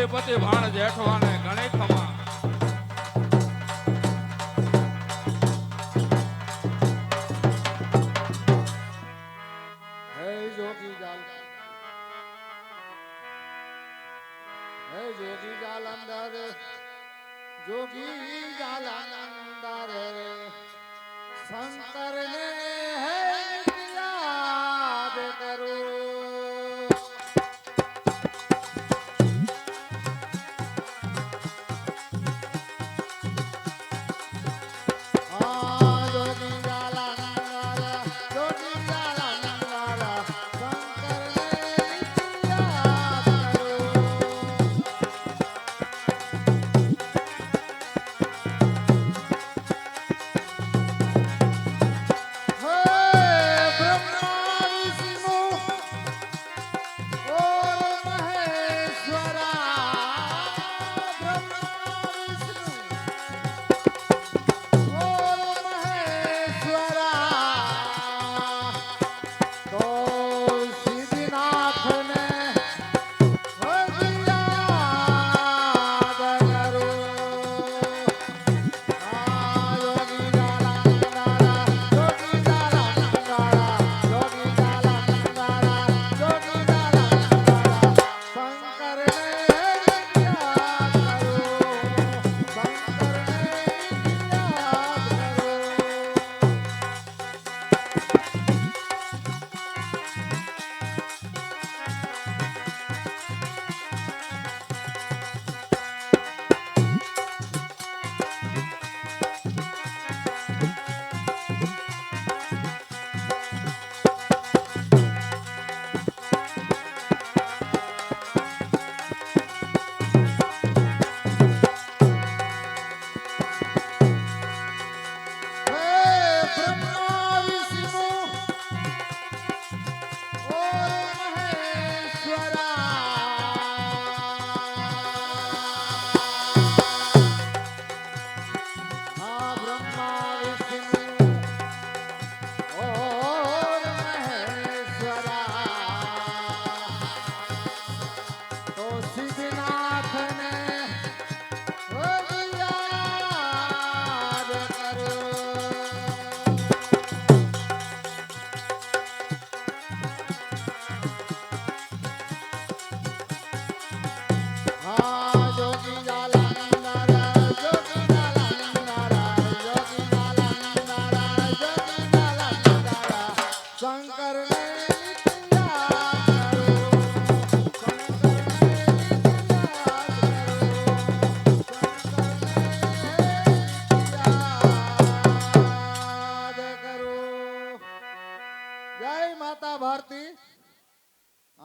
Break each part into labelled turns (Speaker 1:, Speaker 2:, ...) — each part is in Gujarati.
Speaker 1: હુમલીપતિ ભાણ જેઠવાને ગણે ખમા.
Speaker 2: હે જોગી જાલ, હે જોગી જાલ અંદર, જોગી જાલ અંદર શંકર ને હે યાદ કરું.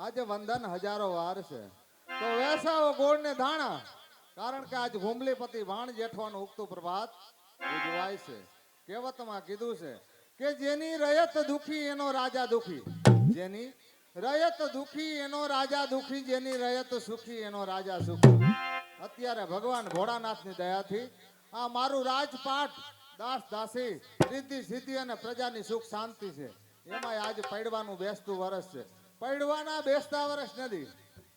Speaker 2: આજે વંદન હજારો વાર છે તો વેસાવો ગોળ ને ધાણા, કારણ કે આજ હુમલીપતિ વાણ જેઠવાનું ઉગતું પ્રભાત ઉજવાય છે. કહેવતમાં કીધું છે કે જેની રયત દુખી એનો રાજા દુખી, જેની રયત દુખી એનો રાજા દુખી, જેની રયત સુખી એનો રાજા સુખી. અત્યારે ભગવાન ભોળાનાથની દયાથી આ મારું રાજપાટ દાસ દાસી રિદ્ધિ સિદ્ધિ અને પ્રજાની સુખ શાંતિ છે. એમાં આજ પડવાનું બેસતું વર્ષ છે. પડવાના બેસતા વર્ષ નથી.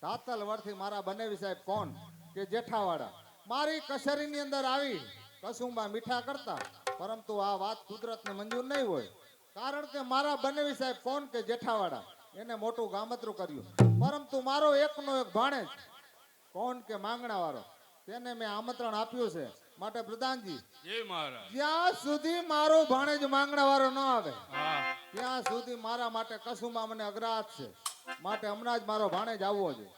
Speaker 2: તાતલ વર્ષથી મારા બનેવી સાહેબ કોણ કે જેઠાવાડા મારી કચેરીની અંદર આવી કસુંબા મીઠા કરતા, પરંતુ આ વાત કુદરતને મંજૂર નહીં હોય. કારણ કે મારા બનેવી સાહેબ કોણ કે જેઠાવાડા એને મોટું ગામતરું કર્યું, પરંતુ મારો એકનો એક ભાણેજ કોણ કે માંગણા વાળો તેને મેં આમંત્રણ આપ્યું છે. માટે પ્રધાનજી જ્યાં સુધી મારો ભાણેજ માંગણા વાળો ન આવે ત્યાં સુધી મારા માટે કસુંબા મને અગ્રાત છે. માટે હમણાં જ મારો ભાણેજ આવવો જોઈએ.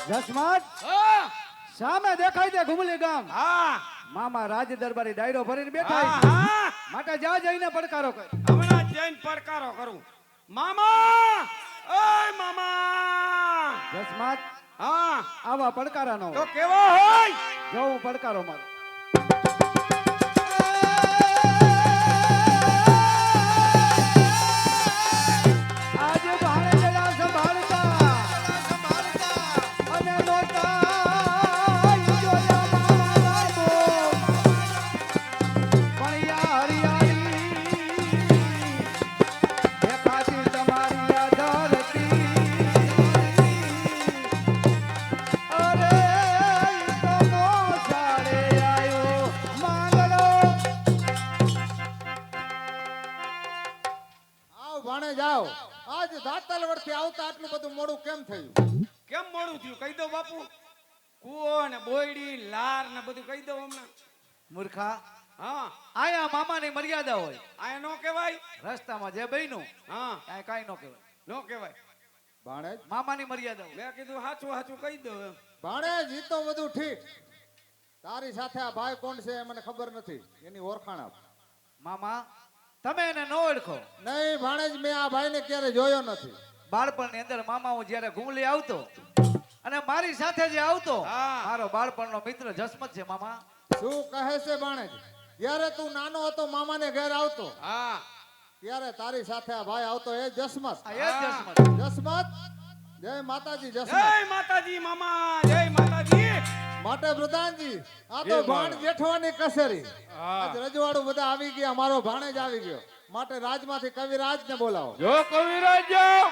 Speaker 3: જસમાત સામે દેખાય છે ઘુમલી ગામ. મામા રાજ દરબારી ડાયરો ભરીને બેઠા માટે જા જઈને પડકારો કર.
Speaker 4: હમણાં જઈને પડકારો કરું. મામા, ઓય મામા.
Speaker 3: જસમાત
Speaker 4: હા
Speaker 3: આવા પડકારા નો
Speaker 4: તો કેવો હોય
Speaker 3: જવું પડકારો મારો. આજે ભાણે જરા સંભાળતા અને નોતા જોયા મારા
Speaker 2: કાતલવડથી આવતા આટલું બધું મોડું કેમ થયું?
Speaker 4: કેમ મોડું થયું કહી દો બાપુ. કૂવો ને બોયડી લાર ને બધું કહી દો હમણાં.
Speaker 3: મૂર્ખા,
Speaker 4: હા
Speaker 3: આયા મામાની મર્યાદા હોય.
Speaker 4: આ નો કહેવાય.
Speaker 3: રસ્તામાં જે બન્યું
Speaker 4: હા
Speaker 3: આ કાંઈ ન કહેવાય.
Speaker 4: નો કહેવાય.
Speaker 2: ભાણેજ
Speaker 3: મામાની મર્યાદા હોય.
Speaker 4: મેં કીધું સાચું સાચું કહી દો એમ.
Speaker 2: ભાણેજ ઈ તો બધું ઠીક. તારી સાથે આ ભાઈ કોણ છે એ મને ખબર નથી. એની ઓળખાણ આપ.
Speaker 3: મામા, તમે એને ન ઓળખો.
Speaker 2: નહીં ભાણેજ, મેં આ ભાઈને ક્યારે જોયો નથી.
Speaker 3: બાળપણની અંદર મામા હું જ્યારે ઘુમલી આવતો અને મારી સાથે જે આવતો,
Speaker 4: હા.
Speaker 3: મારો બાળપણનો મિત્ર જસમત છે મામા.
Speaker 2: શું કહે છે ભાણેજ? જ્યારે તું નાનો હતો મામાને ઘેર આવતો
Speaker 4: હા
Speaker 2: ત્યારે તારી સાથે આ ભાઈ આવતો એ જસમત.
Speaker 3: આ એ જ જસમત.
Speaker 2: જસમત, જય માતાજી.
Speaker 4: જય
Speaker 2: જસમત
Speaker 4: માતાજી મામા, જય માતાજી.
Speaker 2: માટે પ્રધાનજી, આ
Speaker 1: એ
Speaker 2: તો
Speaker 1: મારા.
Speaker 2: ભાણ જેઠવાની કસેરી.
Speaker 1: હા.
Speaker 2: આજ રજવાડું બધા આવી ગયા, મારો ભાણેજ આવી ગયો. માટે રાજમાંથી કવિરાજ ને બોલાવો.
Speaker 1: જો કવિરાજ જાઓ.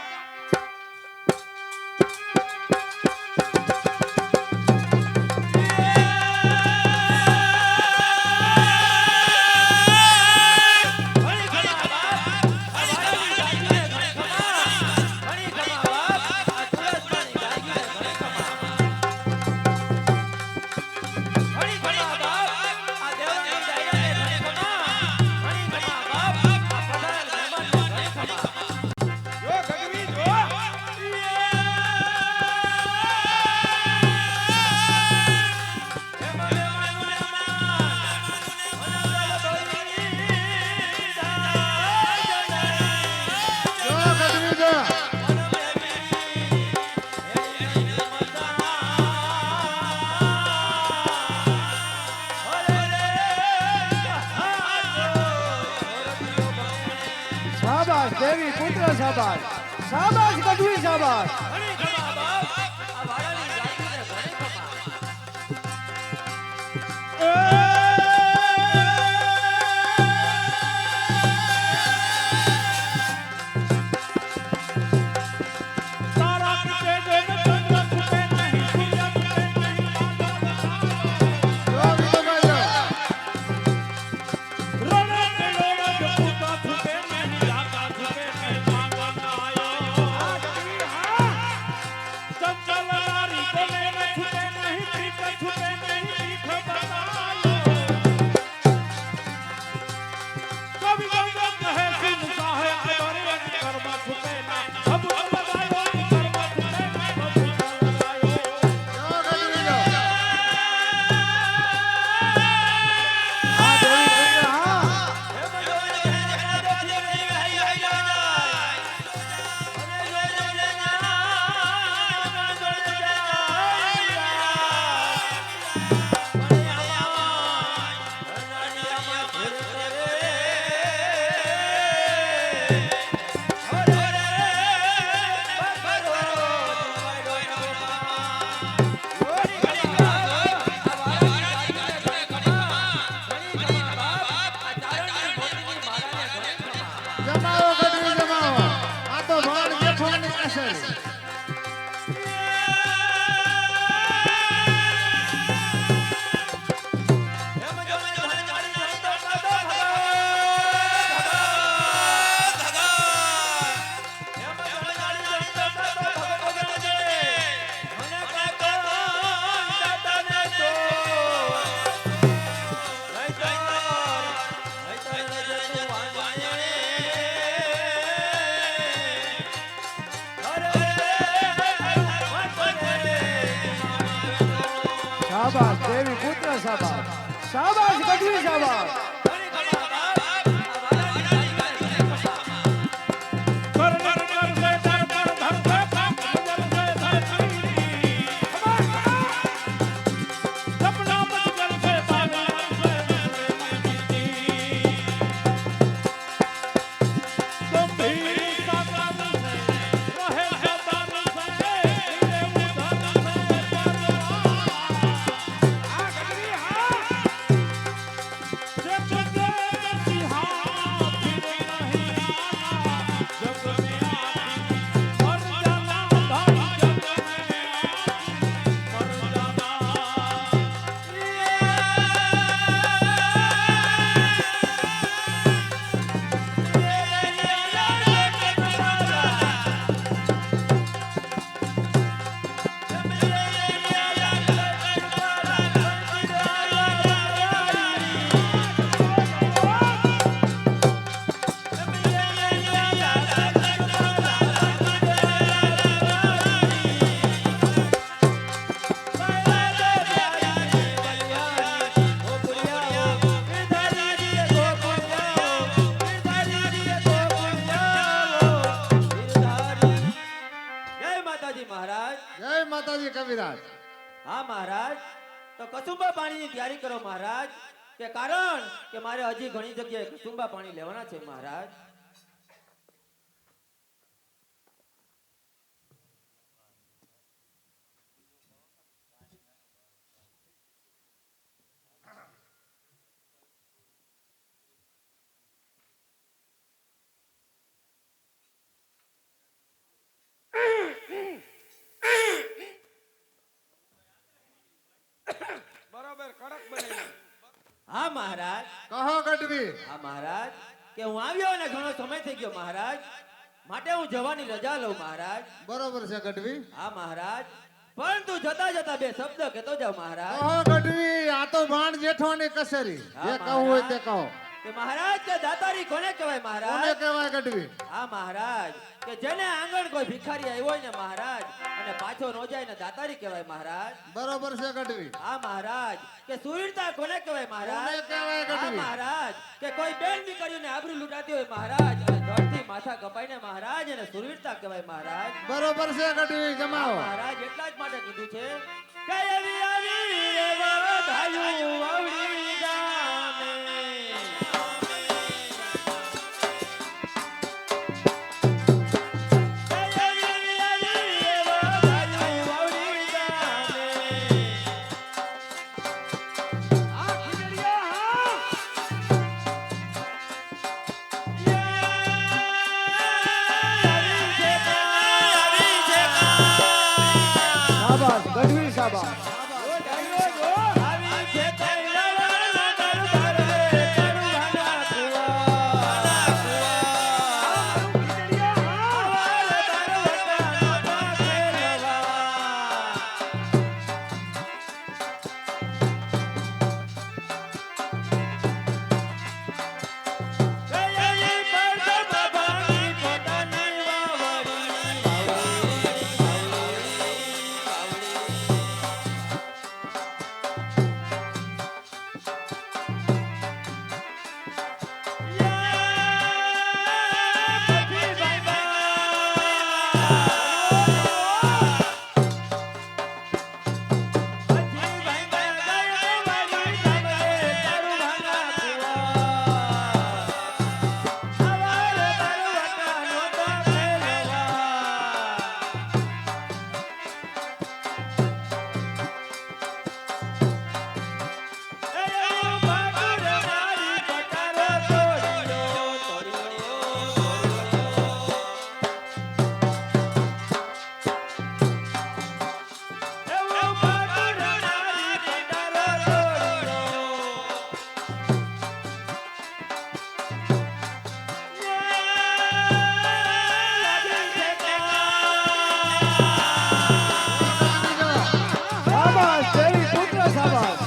Speaker 4: જો ગગવી જો.
Speaker 2: જો ગઢવી જા.
Speaker 3: શાબાશ દેવી પુત્ર, શાબાશ. શાબાશ ગઢવી, શાબાશ.
Speaker 2: જો વિજયભાઈ જા. જો ગઢવી જા.
Speaker 3: હા દેવી પુત્ર, હા.
Speaker 2: જમાવો ગઢવી, જમાવો. આ તો ભાણ જેઠવાની કસેરી.
Speaker 3: શાબાશ દેવી પુત્ર, શાબાશ. શાબાશ ગઢવી, શાબાશ.
Speaker 4: આ ગગવી હા.
Speaker 5: મહારાજ.
Speaker 2: જય માતાજી કવિરાજ.
Speaker 5: હા મહારાજ, તો કસુંબા પાણીની તૈયારી કરો મહારાજ. કે કારણ કે મારે હજી ઘણી જગ્યાએ કસુંબા પાણી લેવાના છે મહારાજ.
Speaker 1: બરોબર કડક બનાવી.
Speaker 5: હા મહારાજ.
Speaker 2: કહો ગઢવી.
Speaker 5: હા મહારાજ, કે હું આવ્યો અને ઘણો સમય થઈ ગયો મહારાજ, માટે હું જવાની રજા લઉં મહારાજ.
Speaker 2: બરોબર છે ગઢવી.
Speaker 5: હા મહારાજ, પરંતુ જતા જતા બે શબ્દ કહેતો જાવ મહારાજ.
Speaker 2: કહો ગઢવી. આ તો ભાણ જેઠવાની કસેરી.
Speaker 5: હા,
Speaker 2: જે કહું હોય તે કહો.
Speaker 5: કે મહારાજ કે દાતારી કોને કહેવાય
Speaker 2: કોને
Speaker 5: મહારાજ?
Speaker 2: કહેવાય ગઢવી?
Speaker 5: હા મહારાજ, કે જેને આંગણ કોઈ ભિખારી આવ્યો હોય ને મહારાજ અને પાછો નો જાય ને દાતારી કહેવાય મહારાજ.
Speaker 2: બરોબર છે ગઢવી.
Speaker 5: હા મહારાજ, કે સુરવીરતા કોને કહેવાય મહારાજ?
Speaker 2: કોને કહેવાય
Speaker 5: હા
Speaker 2: ગઢવી?
Speaker 5: મહારાજ, કે કોઈ બેન દીકરીઓને આબરૂ લૂંટાતી હોય મહારાજ અને ધડથી માથા કપાઈને મહારાજ એને સુરવીરતા કહેવાય મહારાજ.
Speaker 2: બરોબર છે ગઢવી.
Speaker 5: હા
Speaker 2: જમાવો.
Speaker 5: મહારાજ, એટલા જ માટે કીધું છે કે એવી આવી રે વરધાયું વાવડી ગામે.
Speaker 3: શાબાશ ગઢવી શાબાશ. શાબાશ દેવી પુત્ર શાબાશ.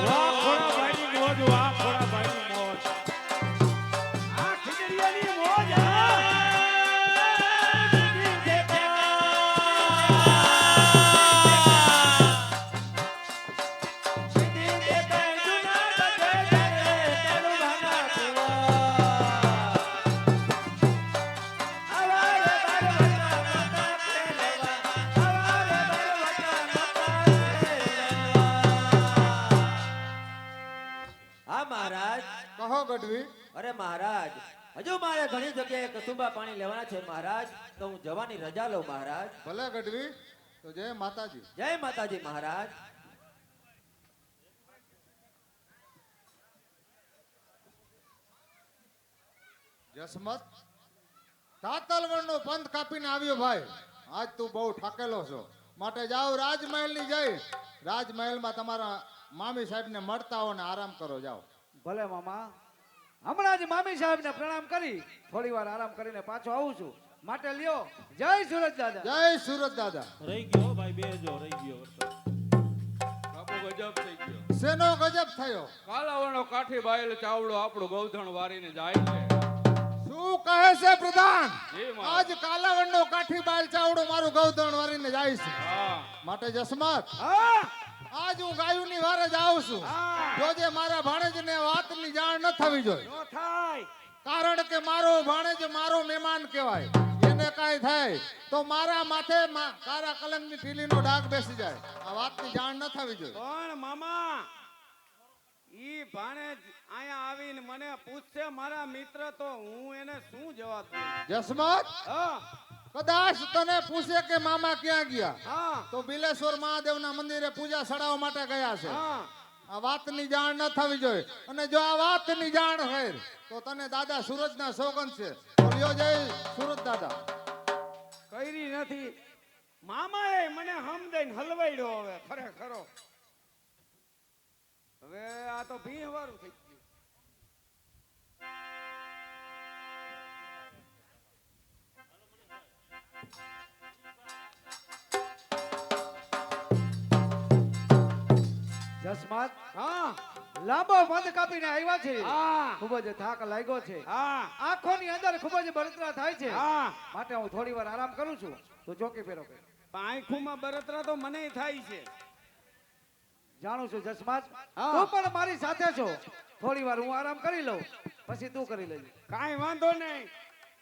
Speaker 1: વાહ ખોડાભાઈની મોજ, વાહ ખોડાભાઈની મોજ. આ ખીજડીયાની મોજ.
Speaker 5: હા મહારાજ.
Speaker 2: કહો ગઢવી.
Speaker 5: અરે મહારાજ, હજુ મારે ઘણી જગ્યાએ કસુંબા પાણી લેવાના છે મહારાજ, તો હું જવાની રજા લઉં મહારાજ.
Speaker 2: ભલે ગઢવી. તો જય માતાજી.
Speaker 5: જય માતાજી મહારાજ.
Speaker 2: જસમત. તાતલવડ નો પંથ કાપીને આવ્યો ભાઈ. આજ તું બહુ ઠાકેલો છો, માટે જાઓ રાજમહેલ ની જઈ રાજમહેલ માં તમારા મામી સાહેબ ને મળતા હો ને આરામ કરો. જાઓ.
Speaker 3: ભલે મામા. હમણાં જ મામી સાહેબને પ્રણામ કરી થોડી વાર આરામ કરીને પાછો આવું છું. માટે લ્યો જય સુરજ દાદા.
Speaker 2: જય સુરત દાદા.
Speaker 6: રહી ગયો ભાઈ બેજો રહી ગયો
Speaker 1: બાપુ ગજબ થઈ ગયો.
Speaker 2: શેનો ગજબ થયો?
Speaker 1: કાલાવડનો કાઠી બાયેલ ચાવડો આપણું ગૌધણ વારીને જાય છે.
Speaker 2: શું કહે છે પ્રધાન?
Speaker 1: જી મહારાજ.
Speaker 2: આજ કાલાવડનો કાઠી બાલ ચાવડો મારું ગૌધણ વારીને જાય છે.
Speaker 1: હા
Speaker 2: માટે જસમત
Speaker 1: હા
Speaker 2: આજ હું ગાયુંની વારે જ આવું છું.
Speaker 1: હા.
Speaker 2: જોજે મારા ભાણેજને વાતની જાણ ન થવી જોઈએ.
Speaker 1: નો થાય.
Speaker 2: કારણ કે મારો ભાણેજ મારો મહેમાન કહેવાય. એને કાંઈ થાય તો મારા માથે કારા કલંકની ઢીલીનો ડાઘ બેસી જાય. આ વાતની જાણ ન થવી જોઈએ.
Speaker 4: પણ મામા ઈ ભાણેજ અહીંયા આવીને મને પૂછશે મારા મિત્ર તો હું એને શું જવાબ દઉં?
Speaker 2: જસમત
Speaker 4: હા
Speaker 2: કદાચ તને પૂછે કે મામા ક્યાં ગયા
Speaker 4: હા
Speaker 2: તો બિલેશ્વર મહાદેવના મંદિરે પૂજા ચડાવવા માટે ગયા છે.
Speaker 4: હા
Speaker 2: આ વાતની જાણ ન થવી જોઈએ. અને જો આ વાતની જાણ હોય તો તને દાદા સુરજના સોગંદ છે. તો લ્યો જય સુરત દાદા.
Speaker 4: કરી નથી મામાએ મને હમદઈને હલવાડ્યો. હવે ખરેખરો હવે આ તો ભીહ વાળું થઈ ગયું.
Speaker 3: જસમાત
Speaker 4: હા
Speaker 3: લાંબો પંથ કાપીને આવ્યા છે.
Speaker 4: હા
Speaker 3: ખૂબ જ થાક લાગ્યો છે.
Speaker 4: હા
Speaker 3: આંખોની અંદર ખૂબ જ બળતરા થાય છે.
Speaker 4: હા
Speaker 3: માટે હું થોડી વાર આરામ કરું છું. તો ચોકી ફેરો કર.
Speaker 4: આંખોમાં બળતરા તો મને થાય છે.
Speaker 3: જાણું છું જસમાત
Speaker 4: હા.
Speaker 3: તું પણ મારી સાથે છો. થોડી વાર હું આરામ કરી લઉં પછી તું કરી લેજે.
Speaker 4: કાંઈ વાંધો નહીં,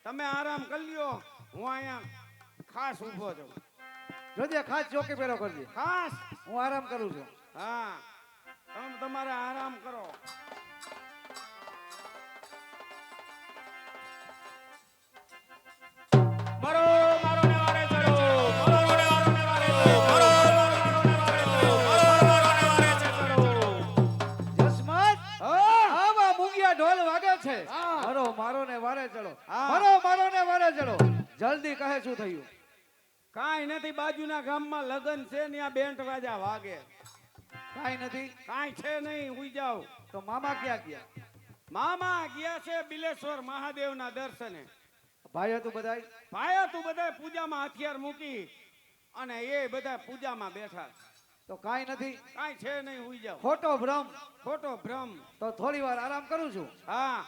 Speaker 4: તમે આરામ કરી લ્યો. હું અહીંયા ખાસ ઊભો છું.
Speaker 3: જોજે ખાસ ચોકી ફેરો કરજે.
Speaker 4: ખાસ
Speaker 3: હું આરામ કરું છું.
Speaker 4: હા તમે તમારે આરામ કરો.
Speaker 6: મારો મારો ને વારે ચડો મારો ને વારો ને વારે ચડો મારો મારો ને વારે ચડો.
Speaker 3: જસમાત આવા મૂંગિયા ઢોલ વાગે છે.
Speaker 4: હા.
Speaker 3: મારો મારો ને વારે ચડો.
Speaker 4: હા.
Speaker 3: મારો ને વારે ચડો. જલ્દી કહે શું થયું?
Speaker 4: કાંઈ નથી, બાજુના ગામમાં લગ્ન છે ને આ બેન્ટ વાજા વાગે.
Speaker 3: કાઈ નથી.
Speaker 4: કાંઈ છે નહીં, હુઈ જાઓ.
Speaker 3: તો મામા ક્યાં ગયા?
Speaker 4: મામા ગયા છે બિલેશ્વર મહાદેવના દર્શને.
Speaker 3: ભાઈ હતું બધાય?
Speaker 4: ભાયા તું બધા પૂજામાં હથિયાર મૂકી અને એ બધા પૂજામાં બેઠા.
Speaker 3: તો કાઈ નથી.
Speaker 4: કાંઈ છે નહીં, હુઈ જાઓ.
Speaker 3: ખોટો ભ્રમ.
Speaker 4: ખોટો ભ્રમ.
Speaker 3: તો થોડી વાર આરામ કરું છું.
Speaker 4: હા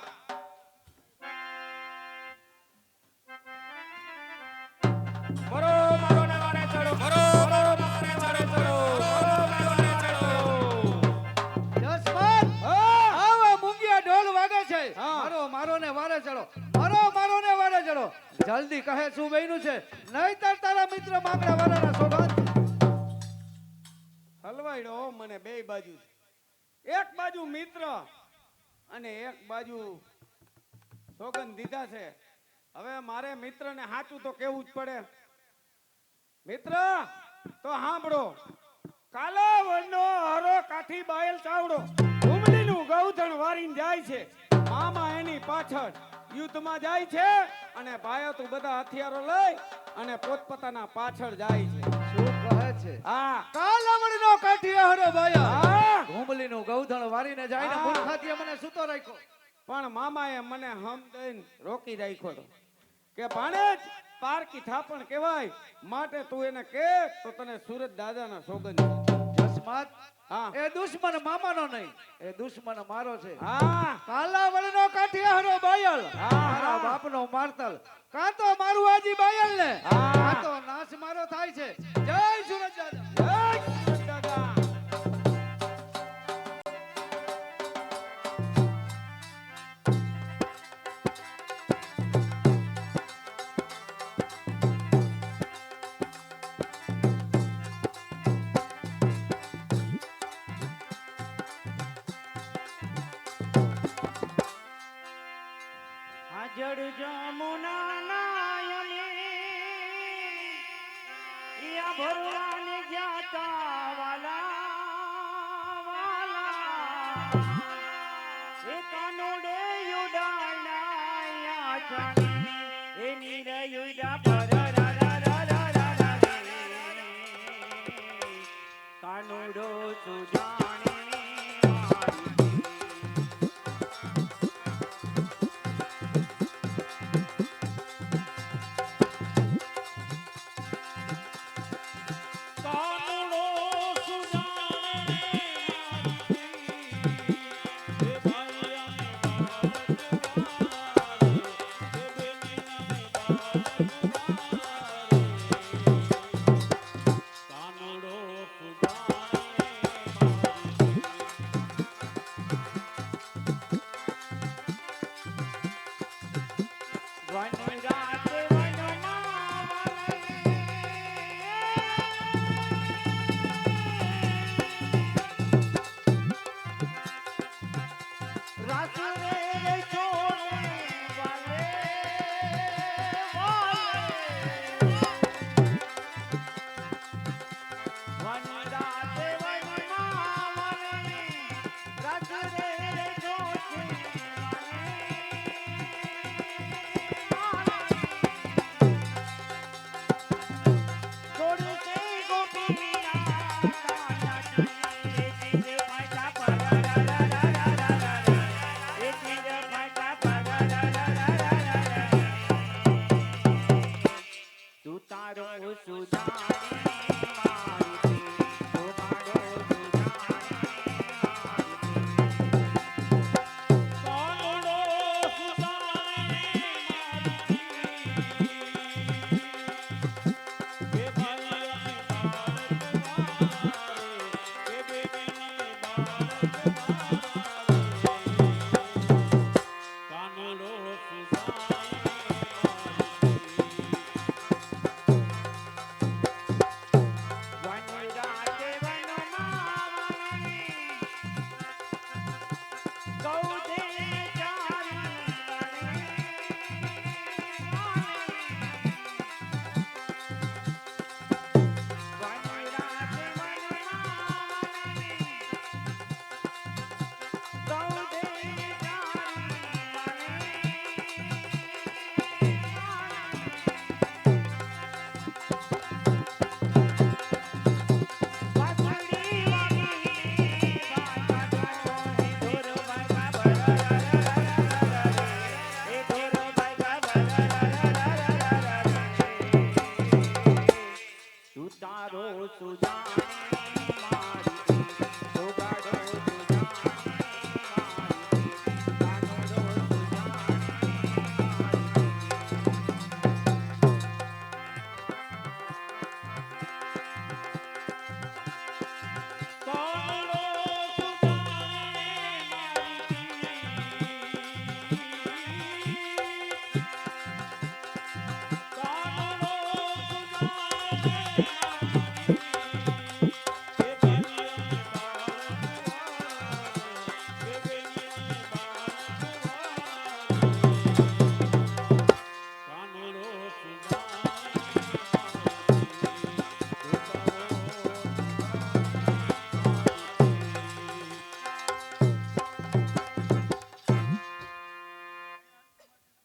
Speaker 6: મારો મારો ને વારે ચડો મારો મારો ને વારે ચડો મારો ને વારે ચડો.
Speaker 3: જસવંત આવા મૂંગિયા ઢોલ વાગે છે.
Speaker 4: હા.
Speaker 3: મારો ને વારે ચડો. મારો ને વારે ચડો. જલ્દી કહે શું બન્યું છે? નહીંતર તારા મિત્ર માંગડા વાળાના સોગંદ.
Speaker 4: હલવાડ્યો મને બે બાજુ. એક બાજુ મિત્ર અને એક બાજુ સોગંદ દીધા છે. હવે મારે મિત્રને સાચું તો કેવું જ પડે. મિત્ર તો સાંભળો, કાલાવડનો હરો કાઠી બાયલ ચાવડો ઉમલીનું ગૌધણ વારીને જાય છે. મામા એની પાછળ યુદ્ધમાં જાય છે અને ભાયાતું બધા હથિયારો લઈ અને પોતપોતાના પાછળ જાય છે.
Speaker 3: શું કહે છે?
Speaker 4: હા
Speaker 3: કાલાવડનો કાઠિયાવાડો ભાયા
Speaker 4: હા.
Speaker 3: ઘુમલીનું ગૌધણ વારીને જાય ને
Speaker 4: હા.
Speaker 3: મૂર્ખાથી મને સૂતો રાખ્યો.
Speaker 4: પણ મામાએ મને હમ દઈને રોકી રાખ્યો હતો કે ભાણેજ પારકી થાપણ કહેવાય, માટે તું એને કે તો તને સુરત દાદાના સોગંદ છે.
Speaker 3: જસમાત
Speaker 4: હા
Speaker 3: એ દુશ્મન મામાનો નહીં, એ દુશ્મન મારો છે.
Speaker 4: હા
Speaker 3: કાલાવડનો કાઠિયાવાડો બાયલ
Speaker 4: હા.
Speaker 3: મારા બાપનો મારતલ. કાં તો મારું આજી બાયલ ને
Speaker 4: હા.
Speaker 3: કાં તો નાશ મારો થાય છે. જય સુરત દાદા.
Speaker 4: જય સુરત દાદા.
Speaker 6: જડ જમુના નાયની યા ભરવાની જાતા વાલા વાલા એ કાનુડે યુડાના યા છાણી એ નીર યુડા પર રા રા રા રા રા રે કાનુડો સુજાણી મારી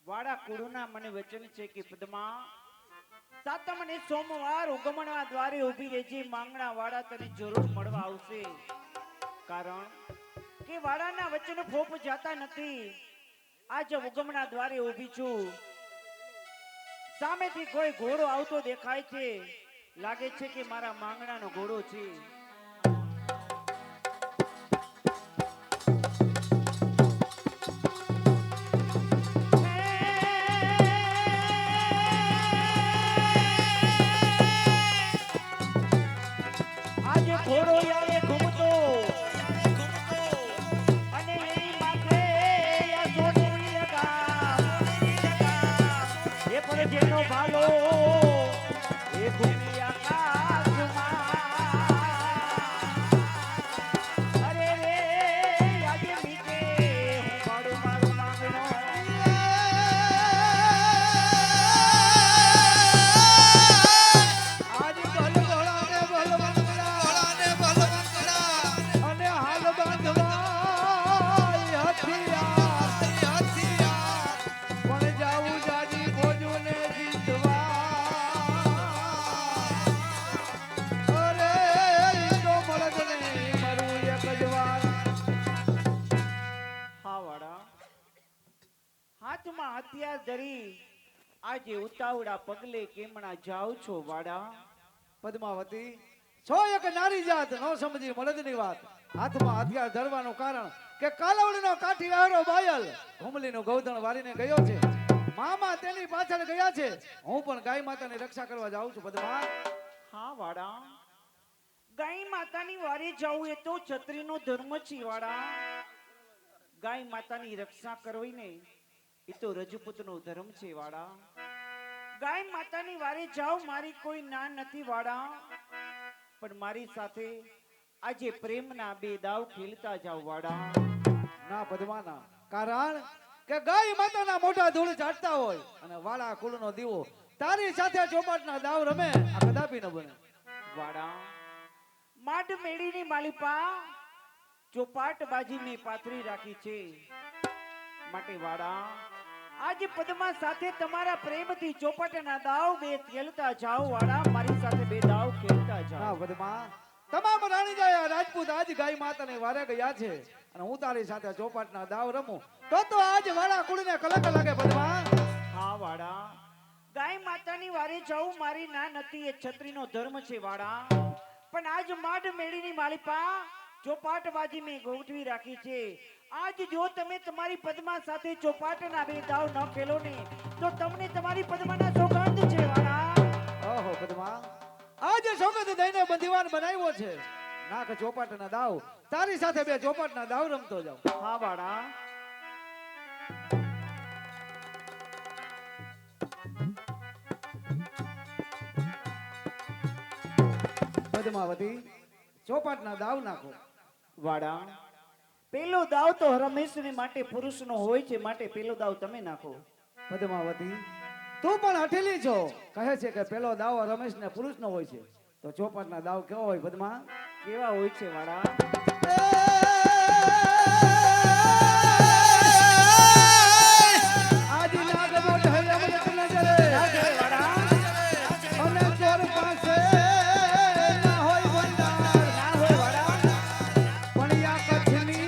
Speaker 7: વાડા કુળના મને વચન છે કે પદ્મા સાતમ અને સોમવાર ઉગમણા દ્વારે ઊભી રહેજે, માંગણા વાડા તને જરૂર મળવા આવશે. કારણ કે વાડાના વચન ફોપ જાતા નથી. આજ ઉગમણા દ્વારે ઊભી છું, સામેથી કોઈ ઘોડો આવતો દેખાય છે, લાગે છે કે મારા માંગણાનો ઘોડો છે. આજે ઘોડો આવે ઘૂમતો અને એની માથે આ સોનેરી લગામ. એ પર જેનો ભાલો એ ઘૂમી આકાશમાં. અરે રે આજે મીઠે હું પાડું મારું માંગણો.
Speaker 3: આજ ભલભલાને ભલવંતરા અને હાલ બાંધવાય હથિયાર. પણ જાવું જાજી ભોજુને જીતવા. અરે ઈ તો મળદને મરું એક જ વાર.
Speaker 7: હા વાડા, હાથમાં હથિયાર ધરી આજે ઉતાવળા પગલે કેમણા જાઓ છો વાડા?
Speaker 3: પદ્માવતી, છો એક નારી જાત નો સમજી મળદની વાત. હાથમાં હથિયાર ધરવાનું કારણ કે કાલવડીનો કાઠી વાળો બાયલ હુમલીનું ગૌધણ વારીને ગયો છે. મામા તેની પાછળ ગયા છે. હું પણ ગાય માતાની રક્ષા કરવા જાઉં છું. પદ્મા,
Speaker 7: હા વાડા, ગાય માતાની વારે જવું એ તો છત્રીનો ધર્મ છે વાડા. ગાય માતાની રક્ષા કરવી ને એ તો રજપૂતનો ધર્મ છે વાડા. ગાય માતાની વારે જાવ મારી કોઈ ના નથી વાડા, પણ મારી સાથે આજે પ્રેમના બે દાવ ખેલતા જાવ વાડા.
Speaker 3: ના પદ્મા ના. કારણ કે ગાય માતાના મોઢા ધૂળ ચાટતા હોય અને વાળા કુળનો દીવો તારી સાથે ચોપાટના દાવ રમે, આ કદાપી ન બને.
Speaker 7: વાડા, માડ મેળીની માલિપા ચોપાટ બાજી મેં પાથરી રાખી છે. માટે વાડા, આજે પદ્મા સાથે તમારા પ્રેમથી ચોપાટના દાવ બે ખેલતા જાઓ વાડા. મારી સાથે બે દાવ ખેલતા
Speaker 3: ના
Speaker 7: જાઓ.
Speaker 3: પદ્મા, તમામ રાણીજાયા રાજપૂત આજ ગાય માતાને વારે ગયા છે અને હું તારી સાથે ચોપાટના દાવ રમું તો આજ વાળા કુળને કલક લાગે. પદ્મા,
Speaker 7: હા વાડા, ગાય માતાની વારે જાઉં મારી ના નથી, એ છત્રીનો ધર્મ છે વાડા. પણ આજ માડ મેળીની માલિપા ચોપાટબાજી મેં ગોઠવી રાખી છે. આજ જો તમે તમારી પદ્મા સાથે ચોપાટના બે દાવ ન ખેલો ને તો તમને તમારી પદ્માના સોગંદ છે વાડા.
Speaker 3: ઓહો પદ્મા, આજે સોગંદ દઈને બંધીવાન બનાવ્યો છે. નાખ ચોપાટના દાવ, તારી સાથે બે ચોપાટના દાવ રમતો જાઉં.
Speaker 7: હા વાડા.
Speaker 3: પદ્માવતી ચોપાટના દાવ નાખો.
Speaker 7: વાડા પેલો દાવ તો રમેશને માટે પુરુષનો હોય છે, માટે પેલો દાવ તમે નાખો.
Speaker 3: પદ્માવતી તું પણ હઠેલી છો. કહે છે કે પેલો દાવ રમેશને પુરુષનો હોય છે, તો ચોપાટના દાવ કેવો હોય પદ્મા?
Speaker 7: કેવા હોય છે વાડા?
Speaker 3: આદિ નાગમો ઢળે અમૃત નજરે. અને ચોર પાસે ના હોય ભંડાર. પણ યા કચ્છની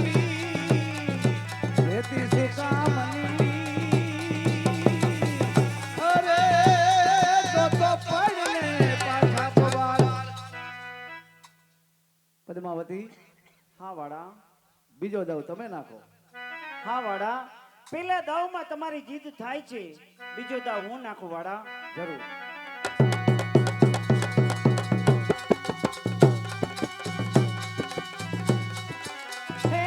Speaker 3: રેતી સુકામણી. અરે તો પડને પાછા પવાર. પદ્માવતી
Speaker 7: હા વાડા.
Speaker 3: બીજો દાવ તમે નાખો.
Speaker 7: હા વાડા, પેલા દાવમાં તમારી જીત થાય છે, બીજો દાવ હું નાખું વાડા.
Speaker 3: જરૂર.
Speaker 7: હે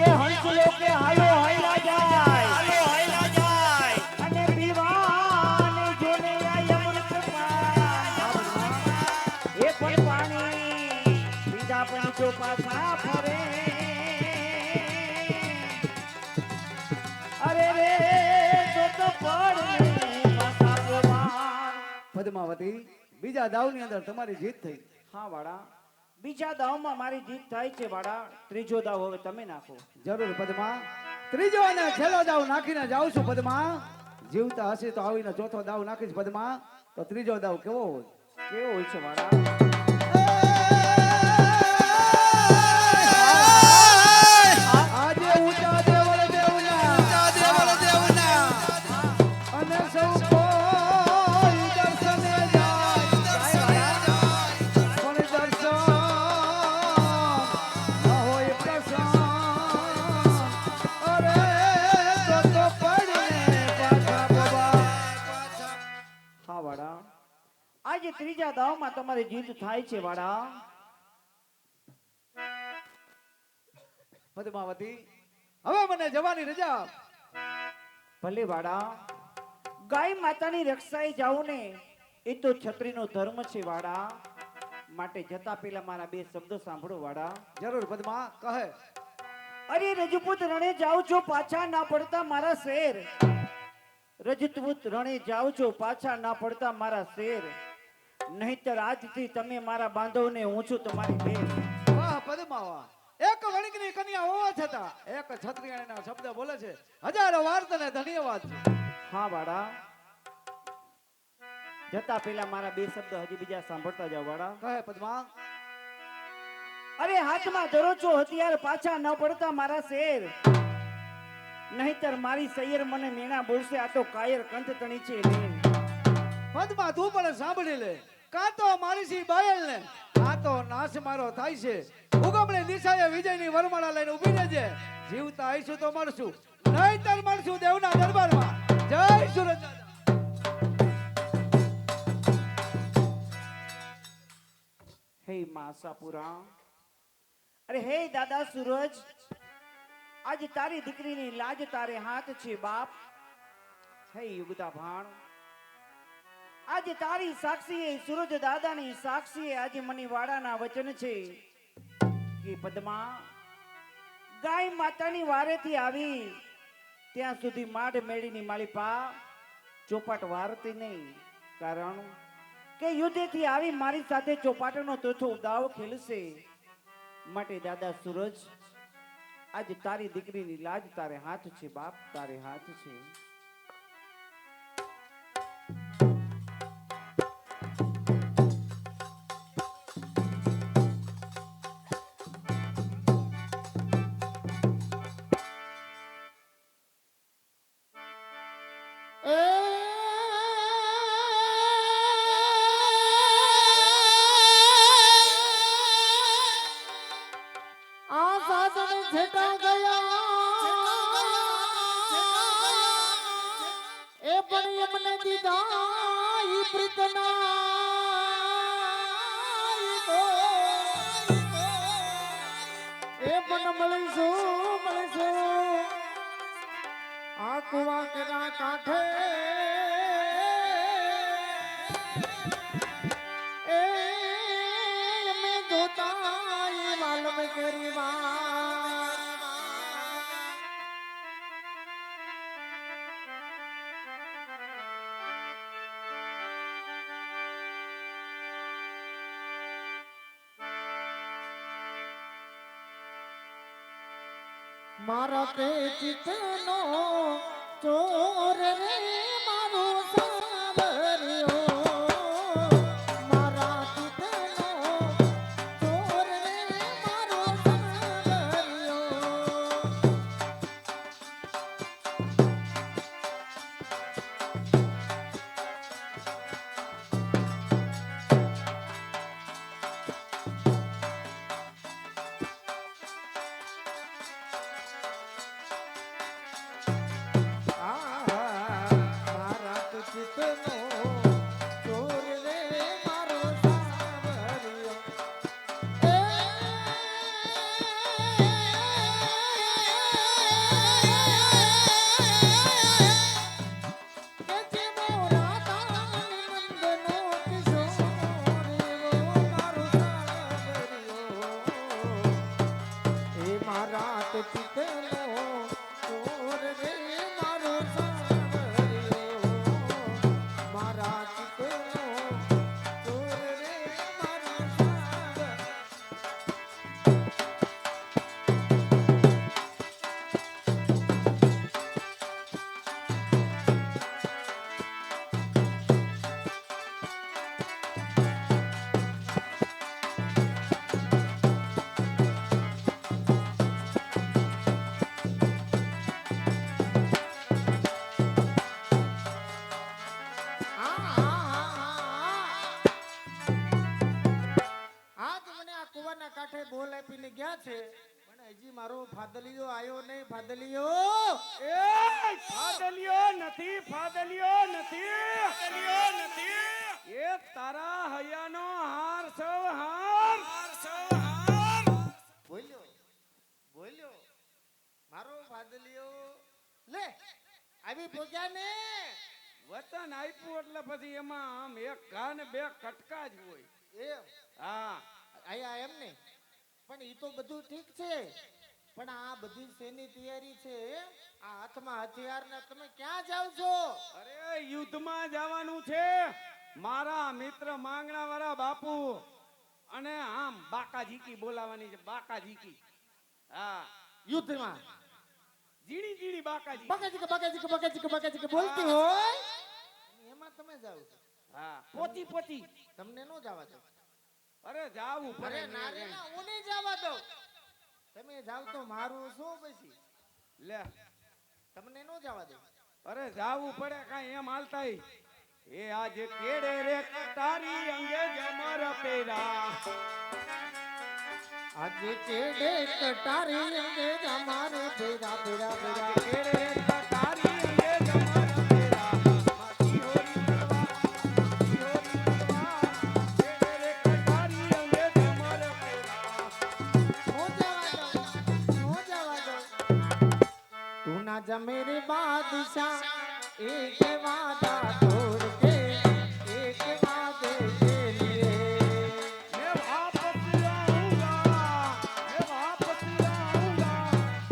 Speaker 7: એ હંસલો કે હાલો હાયલા જાય અને પીવાને જોને આય અમૃત પાન. એ પણ પાણી પીધા પછી જો પાછા ફરે. અરે રે તો પડને પાછા પવાન.
Speaker 3: પદ્માવતી બીજા દાવની અંદર તમારી જીત થઈ.
Speaker 7: હા વાડા, બીજા દાવમાં મારી જીત થાય છે વાડા. ત્રીજો દાવ હવે તમે નાખો.
Speaker 3: જરૂર પદ્મા. ત્રીજો અને છેલ્લો દાવ નાખીને જાઉં છું પદ્મા. જીવતા હશે તો આવીને ચોથો દાવ નાખીશ પદ્મા. તો ત્રીજો દાવ કેવો હોય?
Speaker 7: કેવો હોય છે વાડા?
Speaker 3: આજે ઊંચા દેવળ દેવના અને સૌ કોઈ દર્શને જાય. પણ દર્શન ન હોય પ્રસન્ન. અરે તો પડને પાછા પવાર.
Speaker 7: હા વાડા, આજે ત્રીજા દાવમાં તમારી જીત થાય છે વાડા.
Speaker 3: પદ્માવતી હવે મને જવાની રજા આપ.
Speaker 7: ભલે વાડા, ગાય માતાની રક્ષાએ જાઓ ને એ તો છત્રીનો ધર્મ છે વાડા. માટે જતા પહેલા મારા બે શબ્દો સાંભળો વાડા.
Speaker 3: જરૂર પદ્મા કહે.
Speaker 7: અરે રજપૂત રણે જાઓ છો પાછા ના પડતા મારા શેર. રજપૂત રણે જાઓ છો પાછા ના પડતા મારા શેર. નહીતર આજથી તમે મારા બાંધવને હું છું તમારી બેન.
Speaker 3: વાહ પદ્મા વાહ. એક વણિકની કન્યા હોવા છતાં એક ક્ષત્રિયના શબ્દ બોલે છે. હજારો વાર તને ધન્યવાદ છે.
Speaker 7: હા વાડા, જતા પહેલા મારા બે શબ્દ હજી બીજા સાંભળતા જાઓ વાડા.
Speaker 3: કહે પદ્મા.
Speaker 7: અરે હાથમાં ધરો છો હથિયાર પાછા ન પડતા મારા શેર. નહીતર મારી સૈયર મને મેણા બોલશે આ તો કાયર કંઠ તણી છે લેન.
Speaker 3: પદ્મા તું પણ સાંભળી લે. કાં તો મારી સી બાયલ ને આ તો નાશ મારો થાય છે. ઉગમણી દિશાએ વિજયની વરમાળા લઈને ઊભી રહેજે. જીવતા આવીશું તો મળશું, નહીતર મળશું દેવના દરબારમાં. જય સુરત દાદા.
Speaker 7: હે માસાપુરા, અરે હે દાદા સૂરજ, આજે તારી દીકરીની લાજ તારે હાથ છે બાપ. હે યુગતા ભાણ, આજે તારી સાક્ષીએ સૂરજ દાદાની સાક્ષીએ આજે મને વાડાના વચન છે કે પદ્મા ગાય માતાની વારેથી આવી ત્યાં સુધી માઢ મેળીની માલિપા ચોપાટ વારતી નહીં. કારણ કે યુદ્ધથી આવી મારી સાથે ચોપાટનો ચોથો દાવ ખેલશે. માટે દાદા સૂરજ, આજે તારી દીકરીની લાજ તારે હાથ છે બાપ, તારે હાથ છે.
Speaker 2: આ સાધન છેટા ગયા એ પણ એમને દીધા ઈ પ્રીતના એ પણ મળીશું
Speaker 6: આ કુવા કેના કાંઠે એ મેં જોતા એ વાલમ કરી મારા તે ચિતનો ચોર રે મારો સાવરિયો મારા ચિતનો ચોર રે મારો સાવરિયો મારા તો ચિતનો ચોર રે મારો સાવરિયો કે જે મોરા તાની નંદનો કિશોર એવો મારો સાવરિયો એ મારા તો ચિતનો ચોર રે મારો સાવરિયો મારા ચિતનો ચોર રે મારો સાવરિયો આજ મને આ કુવાના કાંઠે બોલ આપીને ગયા છે પણ હજી મારો ફાદલિયો આયો નહીં ફાદલિયો
Speaker 4: એ ફાદલિયો નથી ફાદલિયો નથી એ તારા હૈયાનો હાર સૌ હાર
Speaker 6: બોલ્યો બોલ્યો મારો ફાદલિયો લે આવી પોગ્યા ને
Speaker 4: વતન આપ્યું એટલે પછી એમાં આમ એક ઘા ને બે કટકા જ હોય
Speaker 6: એમ
Speaker 4: હા
Speaker 6: આયા એમ ને પણ ઈ તો બધું ઠીક છે પણ આ બધી શેની તૈયારી છે આ હાથમાં હથિયાર ને તમે ક્યાં જાવ છો
Speaker 4: અરે યુદ્ધમાં જવાનું છે મારા મિત્ર માંગણા વાળા બાપુ અને આમ બાકાજીકી બોલાવાની છે બાકાજીકી હા
Speaker 6: યુદ્ધમાં
Speaker 4: જીણી જીણી બાકાજી
Speaker 6: બગાજી બોલતી હોય અને એમાં તમે જાવ છો
Speaker 4: હા પોતી પોતી
Speaker 6: તમને નો જવા દો
Speaker 4: અરે જાવું પડે
Speaker 6: અરે ના રે ના ઓને જવા દો તમે જાવ તો મારું શું પછી
Speaker 4: લે
Speaker 6: તમને નો જવા દો
Speaker 4: અરે જાવું પડે કાંઈ એમ હાલતા એ આજે કેડે રે તારી અંગે જમર પેરા
Speaker 6: આજે કેડે કટારી અંગે અમારે ભેગા ભેગા ભેગા
Speaker 4: કેડે રે તારી અંગે જમર પેરા માતી હોરી કરવા કેડે રે તારી અંગે જમર પેરા
Speaker 6: નો જવા દો તું ના જા મેરે બાદશાહ एक वादा तोड़ के एक वादे के लिए
Speaker 4: मैं वापस आऊंगा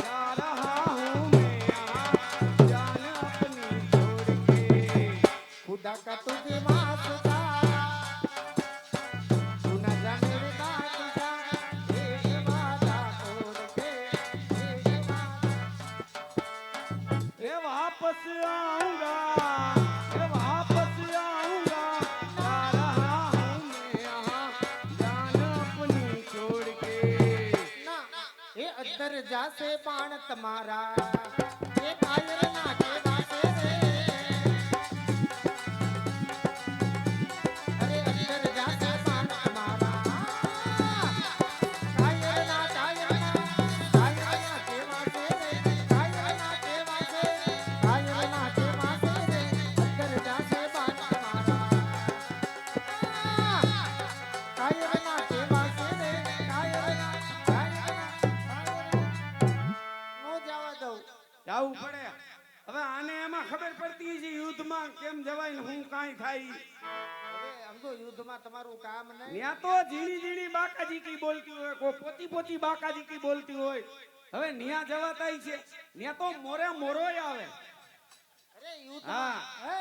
Speaker 4: जा रहा हूँ मैं यहाँ जान अपनी छोड़ के
Speaker 6: खुदा का तुझे वास्ता तू ना जा मेरे बादशाह एक वादा तोड़ के एक वादा
Speaker 4: मैं वापस आऊंगा जा रहा हूँ मैं यहाँ जान अपनी छोड़ के
Speaker 6: ना ये अदर जासे बाण तुम्हारा ये कायर ना के वासे रे अरे अदर जासे बाण तुम्हारा कायर ना के वासे रे कायर ना के वासे रे अदर जासे बाण तुम्हारा कायर ना के वासे रे कायर ना નો જવા દઉં
Speaker 4: જાવું પડે હવે એમાં ખબર પડતી છે યુદ્ધમાં કેમ જવાય ને હું કાંઈ થાય.
Speaker 6: હવે સમજો યુદ્ધમાં તમારું કામ નહીં.
Speaker 4: ત્યાં તો ઝીણી ઝીણી બાકાજી કી બોલતી હોય, કોઈ પોતી પોતી બાકાજી કી બોલતી હોય. હવે ન્યા જવાતાય છે, ન્યા તો મોરે મોરોય આવે.
Speaker 6: અરે યુદ્ધમાં હે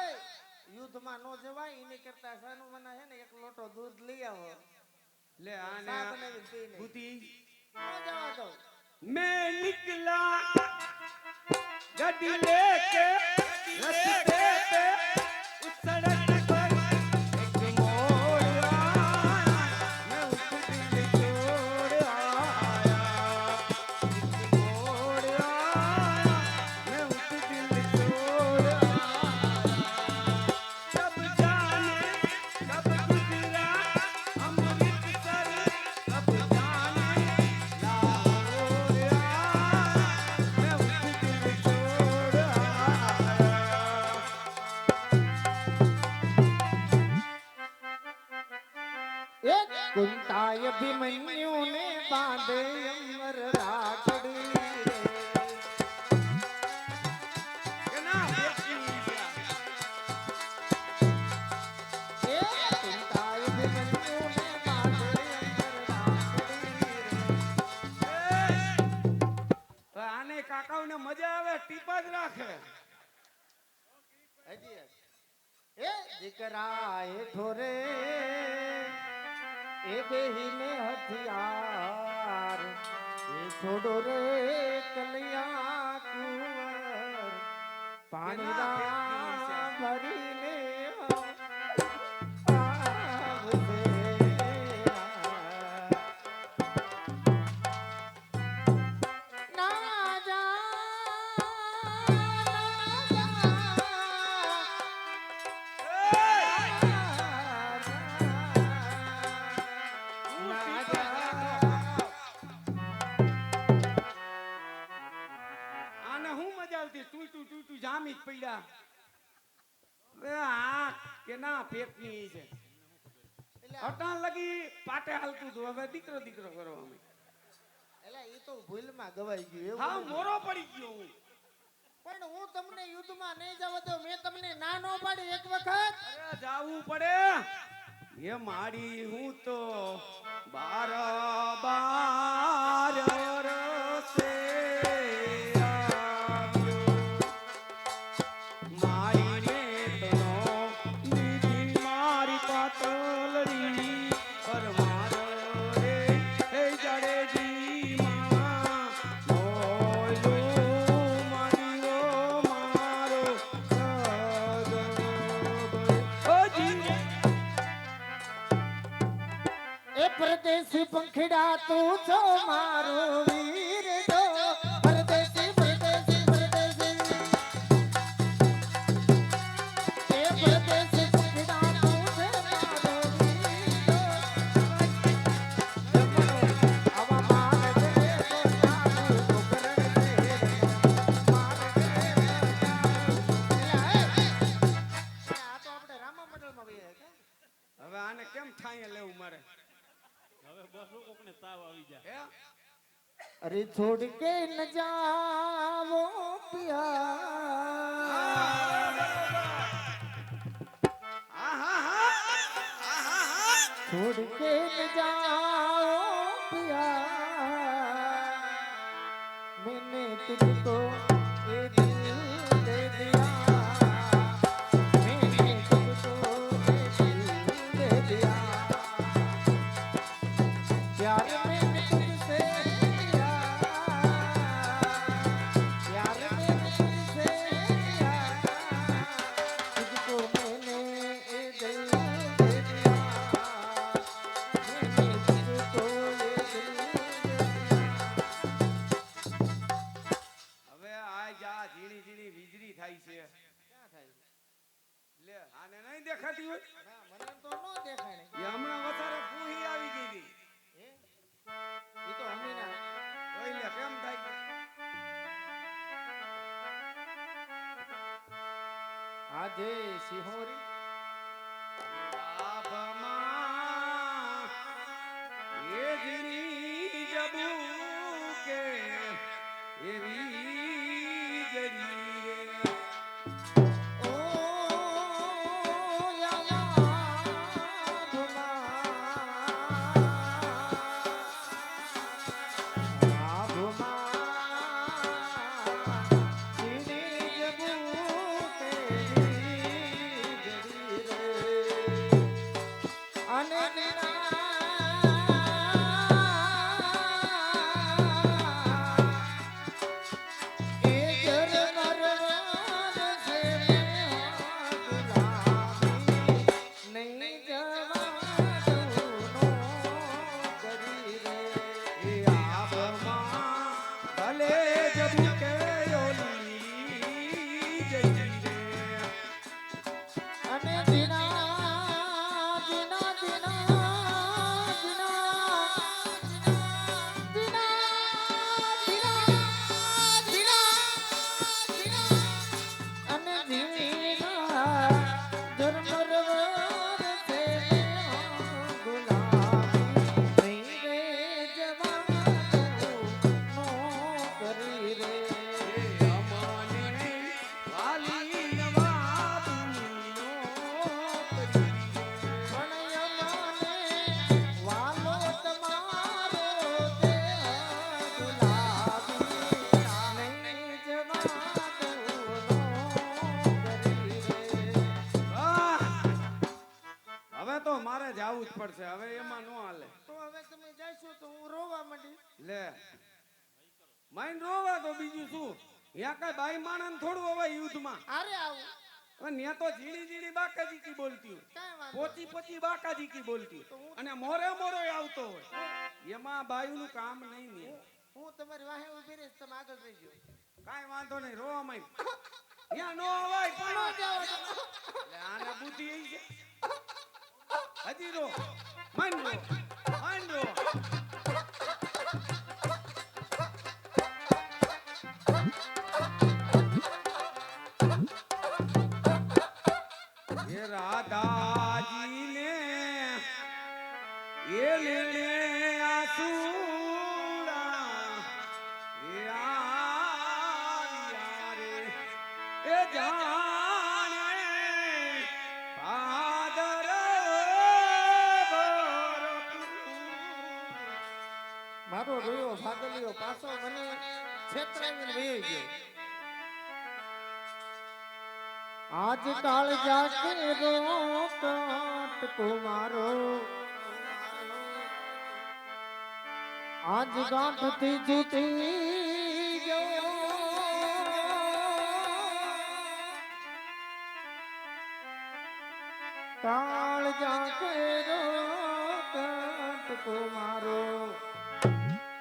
Speaker 6: યુદ્ધમાં નો જવાય એની કરતા સાનું મને છે ને એક લોટો દૂધ લઈ આવો.
Speaker 4: લે આને
Speaker 6: ચા બનાવી પીને.
Speaker 4: બુદ્ધિ
Speaker 6: નો જવા દો.
Speaker 4: मैं निकला गड्डी लेके रस्ते पे उस सड़क पर एक मोड़ आया, मैं उस दिल छोड़ आया, एक मोड़ आया, मैं उस दिल छोड़ आया, सब जाने सब गुजरा अमृतसर, सब जाने लाहौर आया, मैं उस दिल छोड़ आया.
Speaker 6: એક કુંતાય ભીમન્યુ ને બાંધે અમર રાખડી રે.
Speaker 4: કે ના બેસી ગયા.
Speaker 6: એક કુંતાય ભીમન્યુ ને બાંધે અમર રાખડી રે.
Speaker 4: આને કાકાઓને મજા આવે ટીપા જ રાખે.
Speaker 6: હજી એક. એ દીકરા એ ઠોરે એ બેહીને હથિયાર એ છોડો રે કલિયા કુંવર પાણીના ભરીને આવશે. ના જા
Speaker 4: આને હું મજા આવતી ટૂટું જામી જ પડ્યા. હવે આ કે ના ફેકની છે અટાણ લગી પાટે હાલતું હતું. હવે દીકરો દીકરો કરો અમે.
Speaker 6: એલા ઈ તો ભૂલમાં ગવાઈ ગયું
Speaker 4: હા
Speaker 6: એવું
Speaker 4: મોરો પડી ગયો હું.
Speaker 6: પણ હું તમને યુદ્ધમાં નહીં જવા દઉં. મેં તમને ના નો પાડી એક વખત.
Speaker 4: અરે જાવું પડે એ મારી હું તો બાર બાર રસે આવ્યો. મારી નેતનો દીધી મારી પાતળડી પર મારો રે હે જાડેજી માં મોયલો મારીઓ મારો ઓજી.
Speaker 6: એ પરદેશી પંખીડા તું છો મારો વીર જો. પરદેશી પરદેશી પરદેશી એ પરદેશી પંખીડા તું છે મારો વીર જો. આવા માર દે પોતાનું ડુંગરણ છે માર દે આ તો આપણે રામા મંડળમાં વહી ગયા.
Speaker 4: હવે આને કેમ ઠાઈએ લેવું મારે? હે?
Speaker 6: अरे छोड़ के न जाओ पिया. छोड़ के न जाओ पिया. मैंने तुझको ये दिल दे दिया. मैंने तुझको ये दिल दे दिया. प्यार मैंने तुझसे किया. प्यार मैंने तुझसे किया. तुझको मैंने ये दिल दे दिया. मैंने तुझको ये दिल दे दिया.
Speaker 4: હવે આ જા ઝીણી ઝીણી વીજળી થાય છે.
Speaker 6: ક્યાં થાય?
Speaker 4: લે આને નહીં દેખાતી હોય?
Speaker 6: ના, મને તો નો દેખાય.
Speaker 4: એ હમણાં વસારે પૂહી આવી ગઈ હતી.
Speaker 6: હે? ઈ તો હમીના.
Speaker 4: જોઈ લે કેમ થાય છે.
Speaker 6: આજે સિંહોરી
Speaker 4: આભમાં એ ઝીણી જબુ કે એવી જરી રે. પ્રભુ કે ઓલી જઈ રે
Speaker 6: અને જીના જીના જીના જીના જીના જીના જીના અને જીના ધર્મર વરસે ગુલાબી નહીં રે જવાનો નો કરી રે
Speaker 4: અમાને વાલી નવાબુનો કરી
Speaker 6: વાલો તમારો તે ગુલાબી નહીં જવાનો કરી રે
Speaker 4: આહ! હવે તો મારે જાવું જ પડશે હવે એમાં નો હાલે
Speaker 6: તો હવે તમે જઈશો તો હું રોવા માંડી
Speaker 4: લે માઈન રોવા તો બીજું શું યા કઈ બાઈ માણસ થોડું હવે યુદ્ધમાં
Speaker 6: અરે આવું
Speaker 4: હવે ન્યા તો ઝીણી ઝીણી બાકાજી કી બોલતી હોય
Speaker 6: કાંઈ વાંધો
Speaker 4: પોચી પોચી બાકાજી કી બોલતી હોય. અને મોરે મોરો આવતો હોય એમાં બાયુનું કામ નહીં ને
Speaker 6: હું તમારી વાહે ઊભી રહીશ તમે આગળ રહેજો
Speaker 4: કાંઈ વાંધો નહીં રોવા માઈ યા નો અવાય પણ લે આને બુદ્ધિ આવી છે હજી રો માઈન રો એ રાધાજીને એ લેલે આસુડા એ આયા રે એ જાણે ભાદર
Speaker 6: મારો રોયો ભાગલિયો પાછો મને છેતરાવીને વહી ગયો આજ કાળ જાકે રોટ કુમારો આજ ગાંઠથી જીતી ગયો કાળ જાકે રોટ કુમારો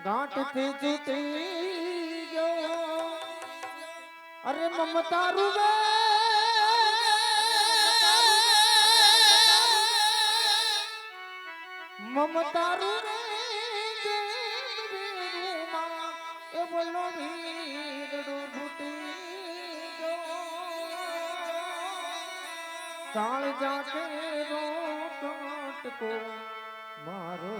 Speaker 6: ગાંઠથી જીતી ગયો અરે મમતા રૂવે મમતા રૂવે એ બોલો ભીડું ફૂટી ગયો કાળ જાકે રોટકો મારો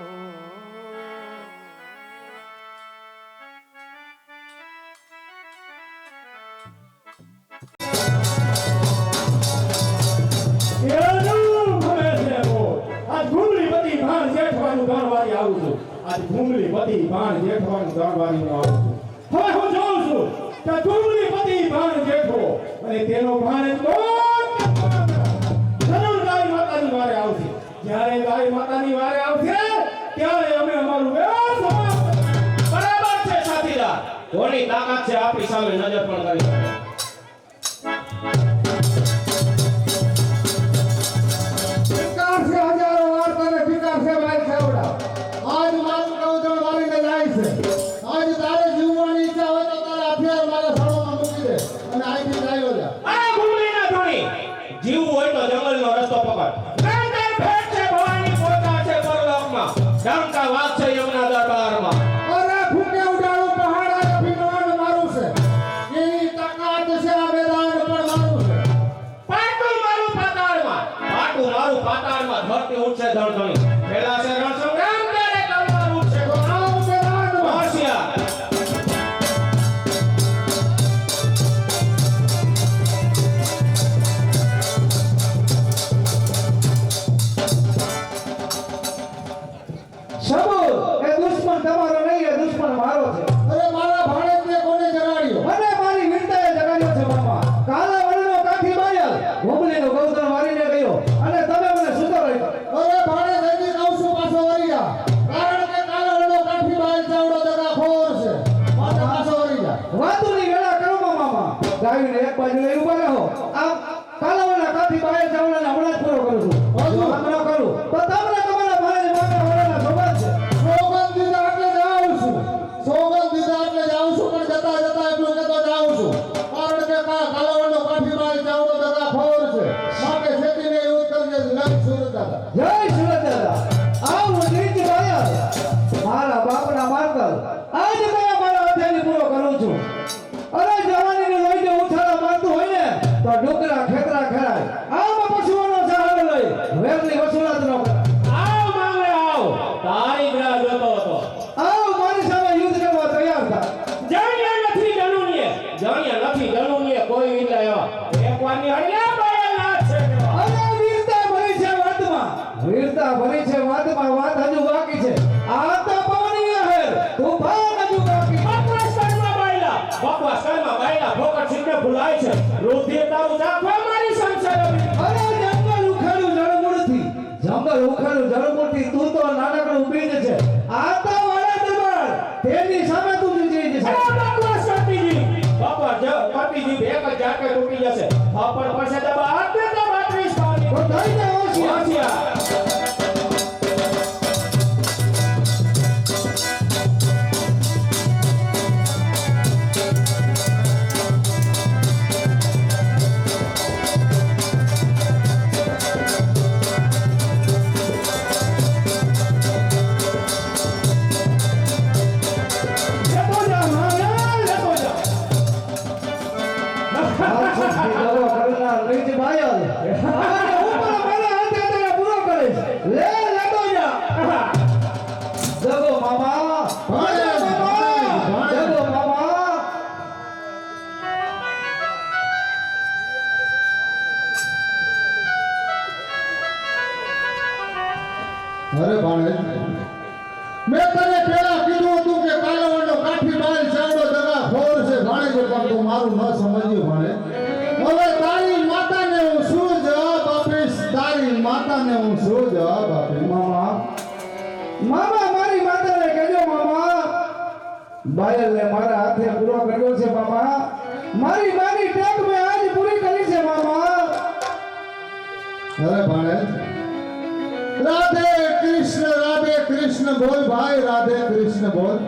Speaker 8: ભૂંગળી પતિ ભાણ જેઠવાનું દરબારી આવું છું હવે હું જોઉં છું કે ભૂંગળી પતિ ભાણ જેઠો અને તેનો ભાણ જરૂર ગાય માતાની વારે આવશે જ્યારે ગાય માતાની વારે આવશે ત્યારે અમે અમારું બરાબર છે સાથીદાર કોની તાકાત છે આપણી સામે નજર પણ કરી શકે
Speaker 2: ધિક્કાર છે હજારો વાર તને ધિક્કાર છે ભાઈ ખેવડા આજ મારું ગૌધણ વાળીને જાય છે આજ તારે જીવવાની ઈચ્છા હોય તો તારા હથિયાર મારા સાળોમાં મૂકી દે અને અહીંથી ચાલ્યો જા
Speaker 8: આ ભૂંગળીના ધૂણી જીવવું હોય તો જંગલનો રસ્તો પકડ નંદર ભેટ છે ભવાની પોતા છે પરલોકમાં ડંકા વાત છે યમુના દરબારમાં
Speaker 2: અરે ફૂકે ઉડાડું પહાડ આ અભિમાન મારું છે એની તાકાત છે આ મેદાન પણ મારું છે
Speaker 8: પાટું મારું પાતાળમાં ધરતી ઉઠશે ધડધણી પેલા છે રણ સંગ્રામ ત્યારે તલવાર ઉઠશે
Speaker 2: તો આવો મેદાનમાં
Speaker 8: હોશિયાર
Speaker 3: સબૂત એ દુશ્મન તમારો નહીં એ દુશ્મન મારો છે
Speaker 2: અરે મારા ભાણેજને કોને જગાડ્યો
Speaker 3: મને મારી વીરતાએ જગાડ્યો છે મામા કાલા વળનો કાઠી બાયલ ભૂમલીનો ગૌધણ વારીને ગયો અને તમે મને સુધારો
Speaker 2: અરે ભાણેજ હજી કહું છું પાછો વળી જા કારણ કે કાલો વડો કાઠી બાઈ ચાવડો દગા ખોર છે માટે પાછો વળી જા
Speaker 3: વાતુની વેળા કરો મામા ગાયને એક બાજુ લઈ ઉભા રહો આમ કાલાવડના કાઠી બાયલ ચાવડાને હમણાં જ પૂરો કરું છું
Speaker 2: હજુ?
Speaker 3: આમ ન કરું તો તમને તમારા ભાઈને મારા વડાના સોગંદ છે
Speaker 2: સોગંદ દીધા એટલે જાઉં છું પણ જતા જતા
Speaker 3: કહું છું અરે જવાનીને લઈને ઉથાળા મારતું હોય ને તો ડુંગરા ખેતરા ખેરાય આમાં પશુઓનો સહારો લઈ વેરની વસૂલાત ન કરે
Speaker 8: આવ માંગરે આવ તારી ગ્રહ જોતો હતો
Speaker 3: આવ મારી સામે યુદ્ધ કરવા તૈયાર થા
Speaker 8: જાણ્યા નથી જનુનીએ કોઈ વિલા એવા એકવારની હરિયા બાયલા છે
Speaker 3: અરે વીરતા ભરી છે વાતમાં વાત હજુ બાકી છે આ તો પાણી હેર તુફાન હજુ બાકી
Speaker 8: બકવાસ કરમાં બાયલા ફોકટ સિંહને ભૂલાય છે રુધિર તારું ચાખવા મારી સંસાર
Speaker 3: અરે જંગલ ઉખાડ્યું જળમૂળથી તું તો નાનકડું બીજ છે આ તો વાળા દરબાર તેની સામે તું જીતી જશે
Speaker 8: બકવાસ પતિજી એક જ ઝાટકે તૂટી જશે થાપડ પડશે દબા આટલે તો 32 પાણી
Speaker 3: તો થઈ જાય
Speaker 8: હોશિયાર
Speaker 2: અરે ભાણેજ મેં તને પેલા કીધું હતું કે કાલાવડનો કાઠી બાલ ચાવડો દગા ખોર છે ભાણેજ પણ તું મારું ન સમજ્યું ભાણેજ હવે તારી માતાને હું શું જવાબ આપીશ
Speaker 3: મામા મારી માતાને કહેજો મામા બાયલને મારા હાથે પૂરો કર્યો છે મામા મારી માની ટેક મેં આજ પૂરી કરી છે મામા
Speaker 2: અરે ભાણેજ રાધે કૃષ્ણ બોલ ભાઈ રાધે કૃષ્ણ બોલ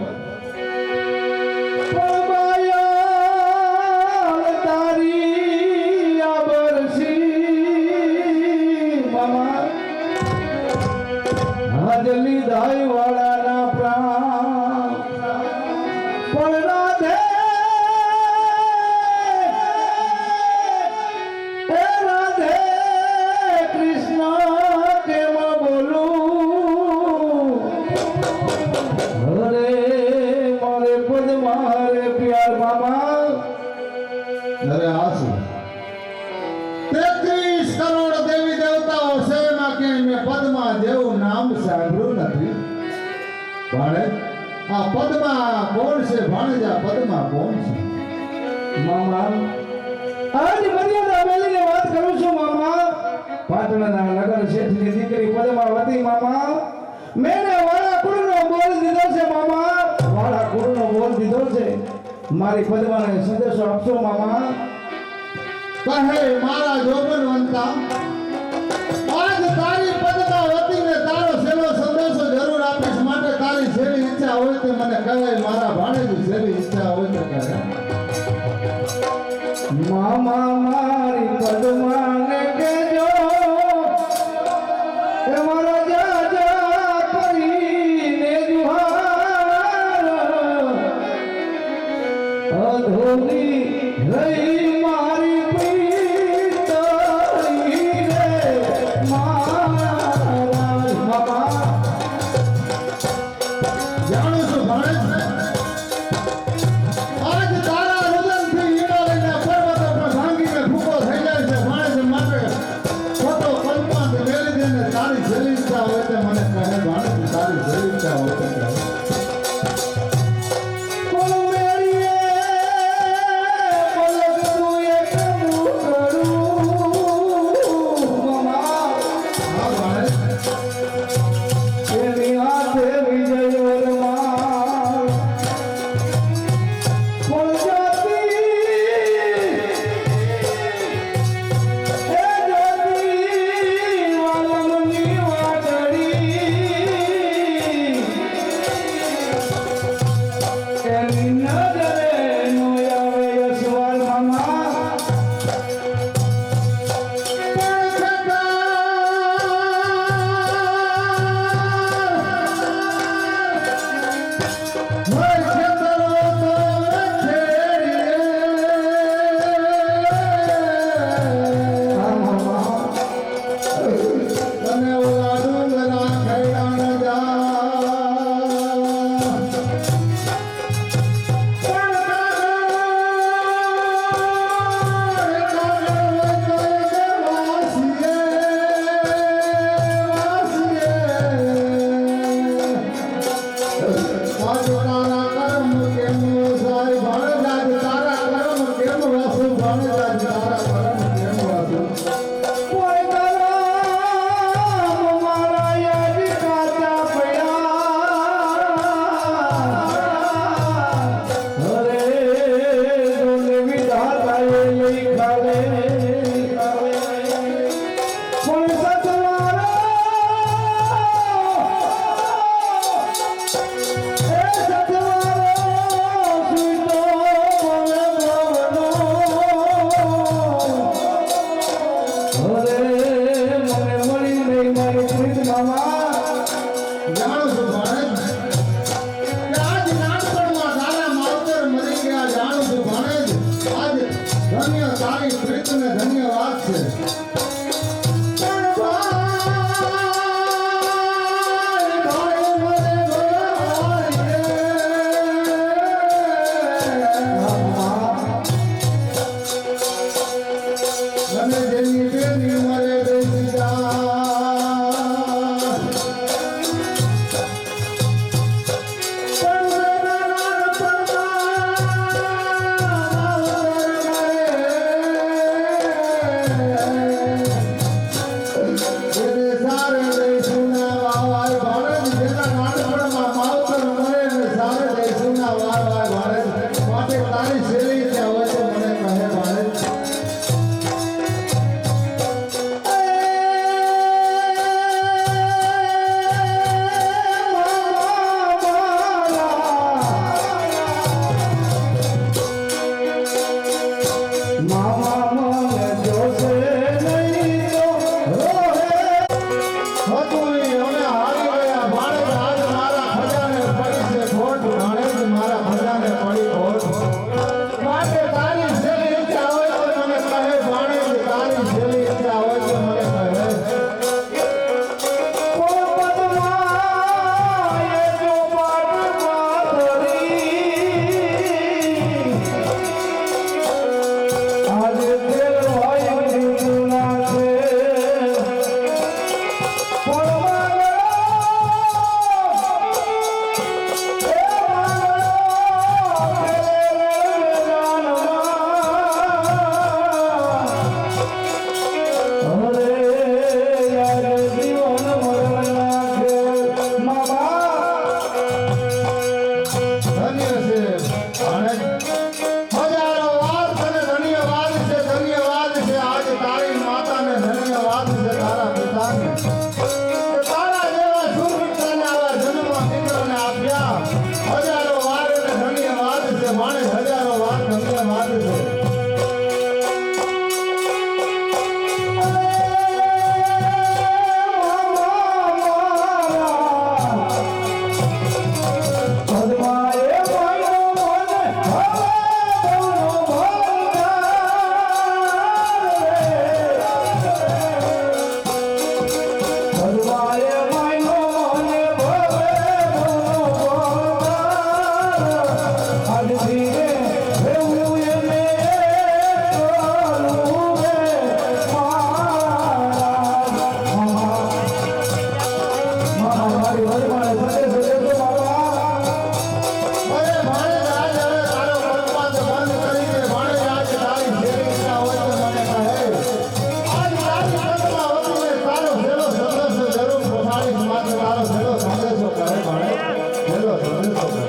Speaker 3: બાયલ તારી આ બરસી મામા હાજલી દાઈ વાળાના પ્રાણ પણ રાધે હે રાધે કૃષ્ણ કેમ બોલું અરે મારે પદ મારે પ્યાર મામા
Speaker 2: અરે આસુ 33 કરોડ દેવી દેવતાઓ છે એમાં કે મેં પદ્મા જેવું નામ સાંભળ્યું નથી ભાણેજ આ પદ્મા કોણ છે ભાણેજ આ પદ્મા કોણ છે
Speaker 3: મામા આજ મર્યાદા મેલીને વાત કરું છું મામા પાટણના નગર શેઠની દીકરી પદ્માવતી મામા મેને વાળા કુળનો બોલ દીધો છે મામા વાળા કુળનો બોલ દીધો છે મારી પદ્માને સંદેશો આપશો મામા
Speaker 2: કહે મારા જોબનવંતા આજ તારી પદ્માવતીને તારો સેવો સંદેશો જરૂર આપીશ માટે તારી જેવી ઈચ્છા હોય તે મને કહે મારા ભાણેજની જેવી ઈચ્છા હોય તે કહે
Speaker 3: મામા મારી પદ્માને કહેજો કે મારા જાજા કરીને જુહાર અધૂરી રહી મારી પ્રીતરી રે મારા મામા
Speaker 2: જાણું છું ભાણેજ આજ તારા રુદનથી ઈડો લઈને પર્વતો પર ભાંગીને ભૂકો થઈ જાય છે ભાણેજ માટે ખોટો કલ્પાંત મેલી દઈને તારી જેવી ઈચ્છા હોય તે મને કહે ભાણેજ તારી જેવી ઈચ્છા હોય તે કહે
Speaker 3: કોમેરીએ બોલક તું એક
Speaker 2: વાવાય ભાણેજ તારા કરમ કેમ વાસુ ભાણેજ તારા કરમ કેમ વાસુ
Speaker 3: કોઈ કરામ મારા યાદ કાચા પડ્યા હરે ડોલે વિધાતાએ લખાવે કોઈ સતવારો એ સતવારો સુઈતો મને ભવનો હરે મને મળી નહીં મારી પ્રીત મામા
Speaker 2: જાણું છું ભાણેજ કે આજ નાનપણમાં તારા માવતર મરી ગયા જાણું છું ભાણેજ આજ ધન્ય તારી પ્રીતને ધન્યવાદ છે પણ ભાઈ ભાઈ મને ભગવાન રે. મને જેની બેની મરે દેશી તારી શૈલી ત્યાં હોય તો મને કહે ભાણેજ
Speaker 3: મામા મને જોશે નહીં તો રોહે
Speaker 2: હતું ઈ અમે હારી ગયા ભાણેજ આજ મારા ખજાને પડી છે ખોટ ભાણેજ મારા ખજાને પડી ખોટ માટે તારી શૈલી ઈચ્છા હોય તો મને કહે ભાણેજ તારી શૈલી ઈચ્છા હોય તો મને કહે
Speaker 3: પોપટમાં એ જો પાટમાં ધરી આજે તેલ હોય જુના છે
Speaker 2: ધન્ય છે ભાણેજ હજારો વાર તને ધન્યવાદ છે આજ તારી માતાને ધન્યવાદ છે તારા પિતાને કે તારા જેવા શૂરવીરતાને આવા જન્મ દીકરાને આપ્યા હજારો વાર એને ધન્યવાદ છે ભાણેજ હજારો વાર ધન્યવાદ છે અરે ભાણેજ આજ હવે તારો પક્ષપાત બંધ કરીને ભાણેજ આજ તારી શૈલી ઈચ્છા હોય તો મને કહે આજ તારી પક્ષમાં વતીને તારો છેલ્લો સંદેશો જરૂર પહોંચાડીશ માત્ર તારો છેલ્લો સંદેશો કહે ભાણેજ છેલ્લો સંદેશો કહે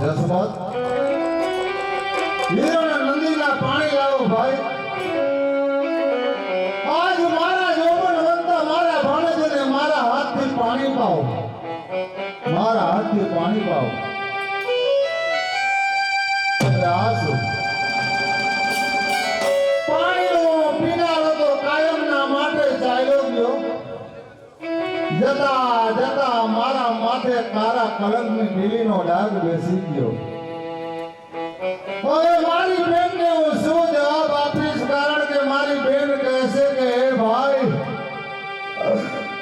Speaker 2: જસમત વીરોને નદીના પાણી લાવો ભાઈ આજ મારા જોબન વંતા મારા ભાણેજને મારા હાથથી પાણી પાઓ મારા હાથથી પાણી પાઓ આસુ પાણીનો પીનારો તો કાયમના જતા જતા મારા માથે કારા કલંકની નીલીનો ડાઘ બેસી ગયો. હવે મારી બેનને હું શું જવાબ આપીશ? કારણ કે મારી બેન કહેશે કે હે ભાઈ,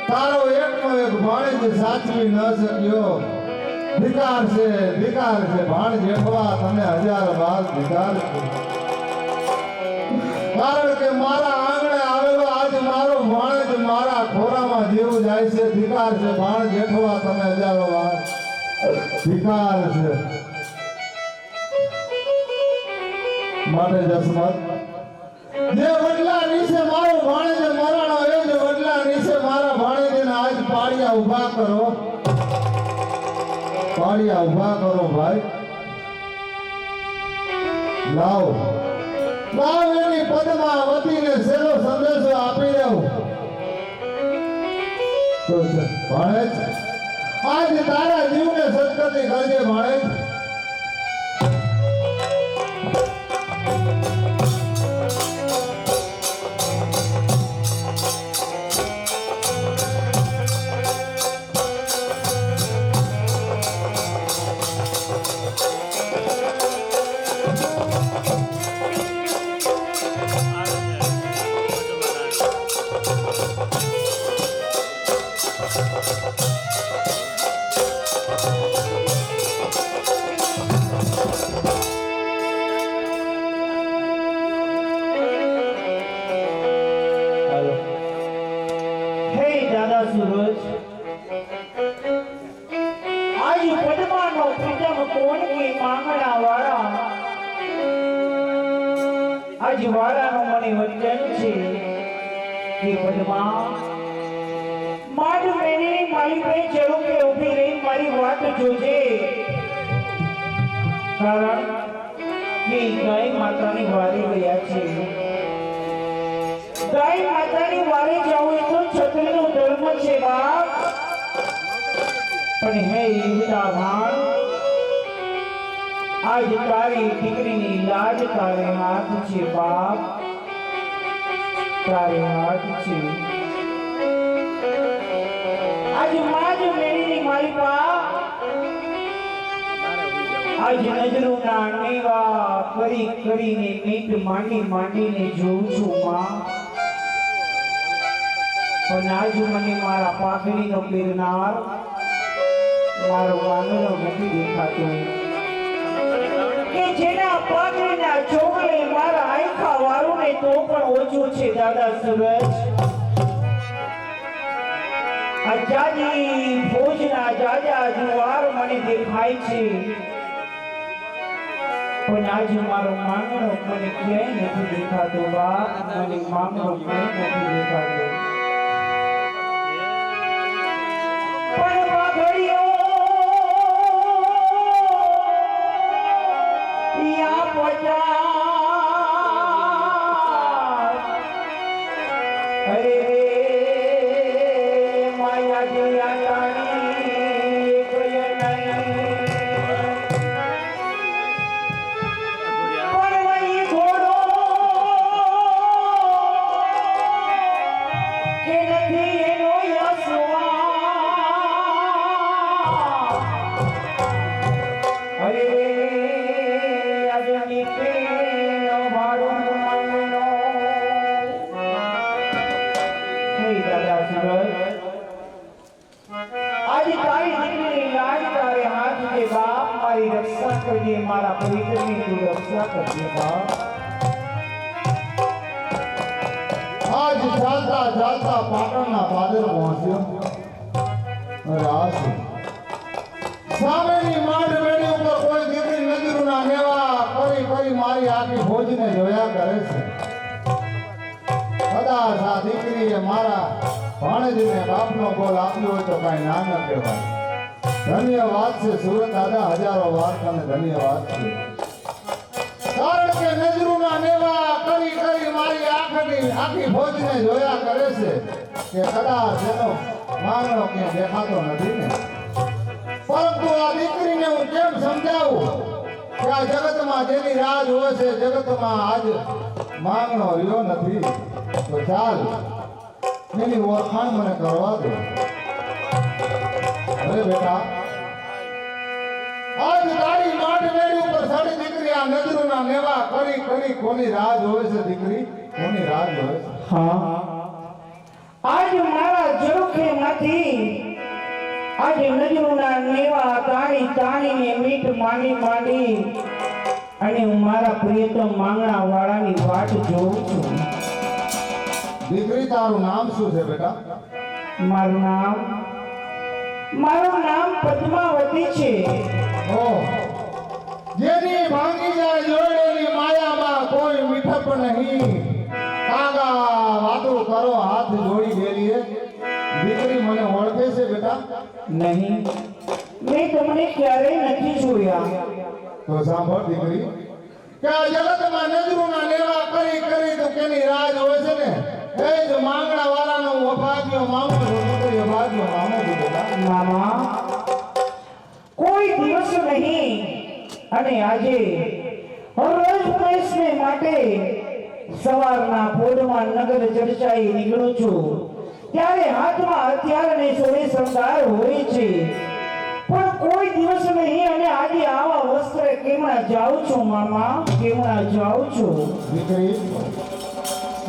Speaker 2: તારો એકનો એક ભાણેજ સાચવી ન શક્યો. ધિકાર છે ભાણ જેઠવા, તને હજાર વાર ધિકાર છે. કારણ કે મારા આંગણે આવેલો આજ મારો ભાણેજ મારા ખોરામાં જીવ જાય છે. ધિકાર છે ભાણ જેઠવા, તને હજારો વાર ધિકાર છે. માટે જસમત, જે વડલા નીચે મારો ભાણેજ મરણો, એ જ વડલા નીચે મારા ભાણેજને આજ પાળિયા ઊભા કરો. પાળિયા ઊભા કરો ભાઈ. લાવ એની પદ્માવતીને સેલો સંદેશો આપી દઉં. તો ભાણેજ, આજ તારા જીવને સદગતિ કરજે ભાણેજ.
Speaker 7: હે દાદા સૂરજ, આજ પદ્માનો પ્રીતમ કોણ કે માંગણા વાળા, આજ વાળાનું મને વચન છે કે પદ્મા, માડ મેરી મારી પે ચલો કે ઊભી રહી મારી વાત જોજે. કારણ કે ગાય માતાની વારે ગયા છે. ગાય માતાની વારે જાવું એ તો છત્રીનો ધર્મ છે બાપ. પણ હે યુદ્ધાભાન, આજ તારી દીકરીની લાજ તારે હાથ છે બાપ, તારે હાથ છે. આજ માજ મેરીની મારી પા, આજ નજરોના નેવા કરી કરીને મીટ માંડીને જોઉં છું માં. પણ આજ મને મારા પાઘડીનો પીરનાર મારો વાંદરો નથી દેખાતો, કે જેના પાઘડીના ચોગલે મારા આંખા વાળું ને તો પણ ઓછું છે દાદા સૂરજ. આ જાજી ભોજના જાજા જુવાર મને દેખાય છે, પણ આજ મારો માંગણો મને ક્યાંય નથી દેખાતો બાપ. મને માંગણો ક્યાંય નથી દેખાતો. પણ પાઘડીઓ યા પહોંચા, અરે માયા જયા તારી કયા નહીં. પણ વહી ઘોડો કે નથી એનો યશવા. અરે આજની પ્રેમનો ભાડો મનનો. હે દાદા સૂરજ, આજ તારી દીકરીની લાજ તારે હાથ છે બાપ. મારી રક્ષા કરજે, મારા પવિત્રની તું રક્ષા કરજે બાપ.
Speaker 2: આજ ચાલતા ચાલતા પાટણના પાદર પહોંચ્યો. અરે આ શું? સામેની માંડ બેડી ઉપર કોઈ દીકરી નજરોના નેવા કરી મારી આખી ભોજને જોયા કરે છે. કદાચ આ દીકરીએ મારા ભાણેજને બાપનો બોલ આપ્યો હોય તો કાંઈ ના ન કહેવાય. ધન્યવાદ છે સુરત દાદા, હજારો વાર તને ધન્યવાદ છે. કારણ કે નજરોના નેવા કરી મારી આખી ભોજને જોયા કરે છે કે કદાચ એનો માંગણો ક્યાંય દેખાતો નથી ને. પરંતુ આ દીકરીને હું કેમ સમજાવું કે આ જગતમાં જેની રાજ હોય છે, જગતમાં આજ માંગણો રહ્યો નથી. તો ચાલ એની ઓળખાણ મને કરવા દો. અરે બેટા આજ તારી માઠ મેળી ઉપર સાડી દીકરી આ નજરોના નેવા કરી કરી કોની રાહ જોવે છે દીકરી કોની રાહ જોવે છે
Speaker 7: હા આજ મારા ઝરૂખેમાંથી આજ નજરોના નેવા તાણી તાણીને મીઠ માંડી માંડી અને હું મારા પ્રિયતમ માંગણા વાળાની વાટ જોઉં છું.
Speaker 2: દીકરી તારું નામ શું છે બેટા
Speaker 7: મારું નામ પદ્માવતી છે.
Speaker 2: ઓહ જેની ભાંગી જાય જોડેલી માયામાં કોઈ મીઠપ નહીં કાગા વાતો કરો હાથ જોડી ગયેલી દીકરી મને ઓળખે છે બેટા
Speaker 7: નહીં મેં તમને ક્યારેય નથી જોયા.
Speaker 2: તો સાંભળ દીકરી કે આ જગતમાં નજરોના લેવા કરી કરી તો કેની રાહ હોય છે ને એ જ માંગણા વાળાનો વફાગ્યો માંગો છો દીકરી વફાગ્યો માંગો છો બેટા
Speaker 7: મામા કોઈ દિવસ નહીં અને આજે રોજ પ્રવેશને માટે સવારના પોળમાં નગર ચર્ચાએ નીકળું છું ત્યારે હાથમાં હથિયાર અને સોળે શણગાર હોય છે પણ કોઈ દિવસ નહીં અને આજે આવા વસ્ત્રે કેમણા જાઉં છું મામા કેમણા જાઉં છું.
Speaker 2: દીકરી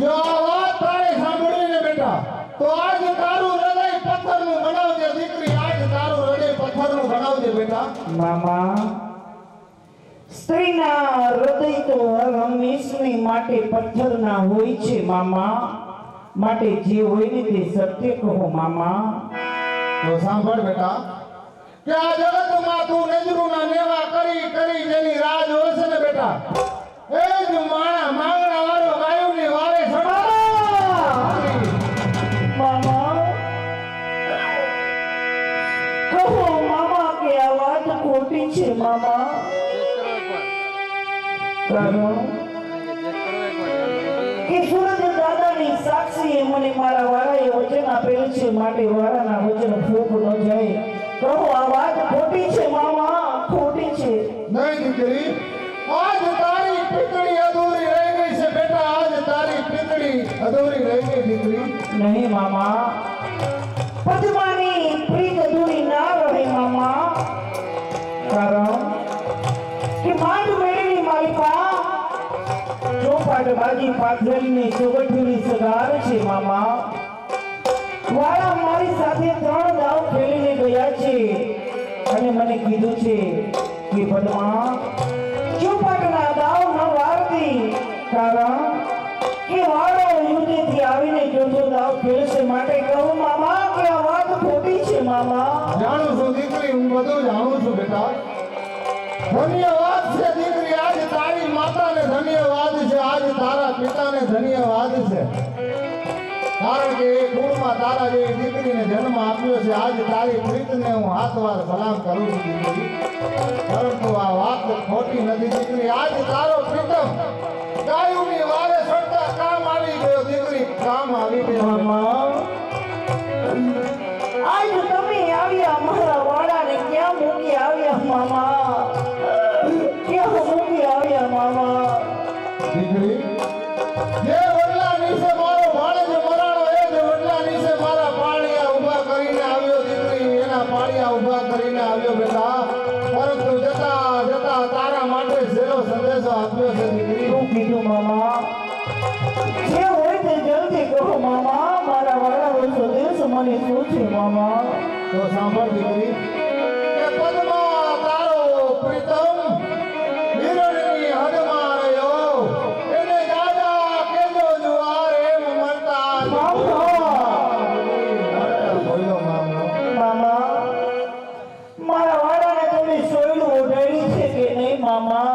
Speaker 2: જો આ વાત તારે સાંભળી ને બેટા તો આજ તારું હૃદય પથ્થરનું બનાવજે દીકરી આજ તારું હૃદય પથ્થરનું બનાવજે બેટા
Speaker 7: મામા સ્ત્રીના હૃદય તો હંમેશની માટે પથ્થરના હોય છે મામા માટે જે હોય ને તે સત્ય કહો મામા.
Speaker 2: તો સાંભળ બેટા કે આ જગતમાં તું નજરોના નેવા કરી કરી જેની રાહ જોવે છે ને બેટા એ જ માંગણા વાળો ગાયોની વારે
Speaker 7: મામા કહો મામા કે આ વાત ખોટી છે મામા. કારણ કે સૂરજ દાદાની સાક્ષીએ મને મારા વાળાએ વચન આપેલું છે માટે વાળાના વચન ફૂંક ન જાય. કહો આ વાત ખોટી છે મામા ખોટી છે.
Speaker 2: નહીં દીકરી આજ તારી પીતળી અધૂરી રહી ગઈ છે બેટા આજ તારી પીતળી અધૂરી રહી ગઈ દીકરી
Speaker 7: નહીં મામા પદ્માની પ્રીત અધૂરી ના રહે મામા. કારણ કે માંડ મેળવી માલિકા ચોપાટ બાજી પાથરેલી સુગઠીની સગાર છે મામા. વાળા મારી સાથે 3 દાવ ખેલીને ગયા છે અને મને કીધું છે કે પદ્મા ચોપાટના દાવ ન વારતી કારણ કે વાળો યુદ્ધથી આવીને ચોથો દાવ ખેલશે માટે કહું મામા કે આ વાત ખોટી છે મામા.
Speaker 2: જાણું છું દીકરી હું બધું જાણું છું બેટા ધન્યવાદ છે દીકરી આજ તારી માતાને ધન્યવાદ છે આજ તારા પિતાને ધન્યવાદ છે કારણ કે એ કુળમાં તારા જેવી દીકરીને જન્મ આપ્યો છે આજ તારી પ્રીતને હું હાથવાર સલામ કરું છું દીકરી પરંતુ આ વાત ખોટી નથી દીકરી આજ તારો પ્રીતમ ગાયુની વારે સડતા કામ આવી ગયો દીકરી કામ આવી ગયો
Speaker 7: મામા આજ તમે આવ્યા મારા વાળાને ક્યાં મૂકી આવ્યા મામા ક્યાં મૂકી આવ્યા મામા.
Speaker 2: દીકરી જે વડલા નીચે મારો ભાણેજ મરાણો એ જ વડલા નીચે મારા પાળિયા ઊભા કરીને આવ્યો દીકરી એના પાળિયા ઊભા કરીને આવ્યો બેટા પરંતુ જતા જતા તારા માટે છેલ્લો સંદેશો આપ્યો છે દીકરી
Speaker 7: શું કીધું મામા જે હોય તે જલ્દી કહો મામા મારા વાળાનો સંદેશ મને શું છે મામા.
Speaker 2: તો સાંભળ દીકરી કે પદ્મા તારો પ્રીતમ હિરણની હદમાં રહ્યો એને દાદા કેજો જુવાર એમ મરતા બોલ્યો મામલો
Speaker 7: મામા મારા વાળાને તમે સોયડું ઓઢાડી છે કે નહીં મામા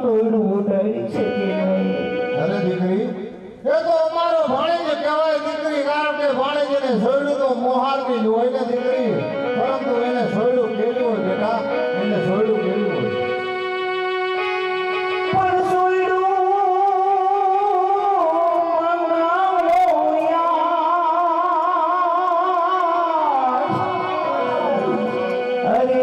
Speaker 7: સોયડું ઓઢાડી છે કે નહીં.
Speaker 2: અરે દીકરી એ તો અમારો ભાણેજ કહેવાય દીકરી કારણ કે ભાણેજને સોયડું તો મોહારની જ હોય ને દીકરી પરંતુ એને સોયડું કેવું હોય બેટા એને સોયડું કેવું હોય
Speaker 7: પણ સોયડું મંગાવો યાર. અરે રે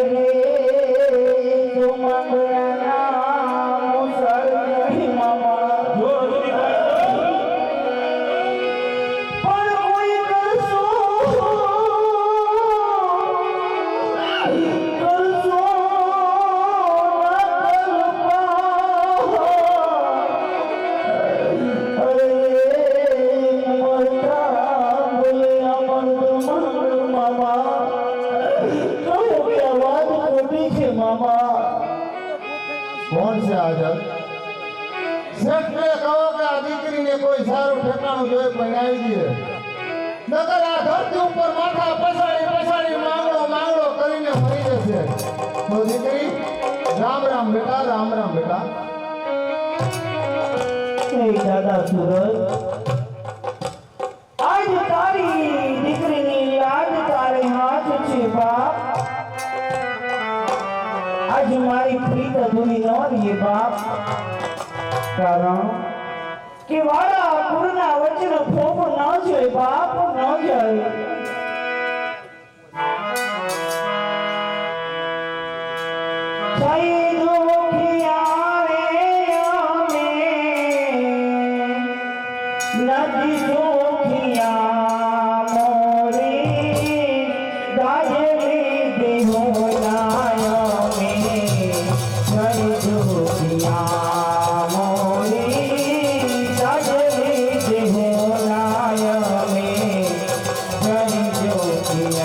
Speaker 7: તો મંગળાના મુસળ નહીં મામા. પણ કોઈ કરશો
Speaker 2: કોણ છે હાજર? શેઠને કહો કે આ દીકરીને કોઈ સારું ઠેકાણું જોઈ પરણાવી દે. નકર આ ધરતી ઉપર માથા પછાડી પછાડી માંગડો કરીને મરી જશે. તો દીકરી, રામ રામ બેટા, રામ રામ બેટા.
Speaker 7: દાદા સુરજ, આજ તારી દીકરીની યાદ તારે હાથ છે બાપ. આજ મારી પ્રીત અધૂરી ન રહી બાપ, કારણ કે વાળા ગુરુના વચન ફોફ ન જાય બાપ, ન જાય. નદી જોખિયા મોરી દાજરી દેહોનાયો મે નદી જોખિયા મોરી દાજરી દેહોનાયો મે નદી જોખિયા.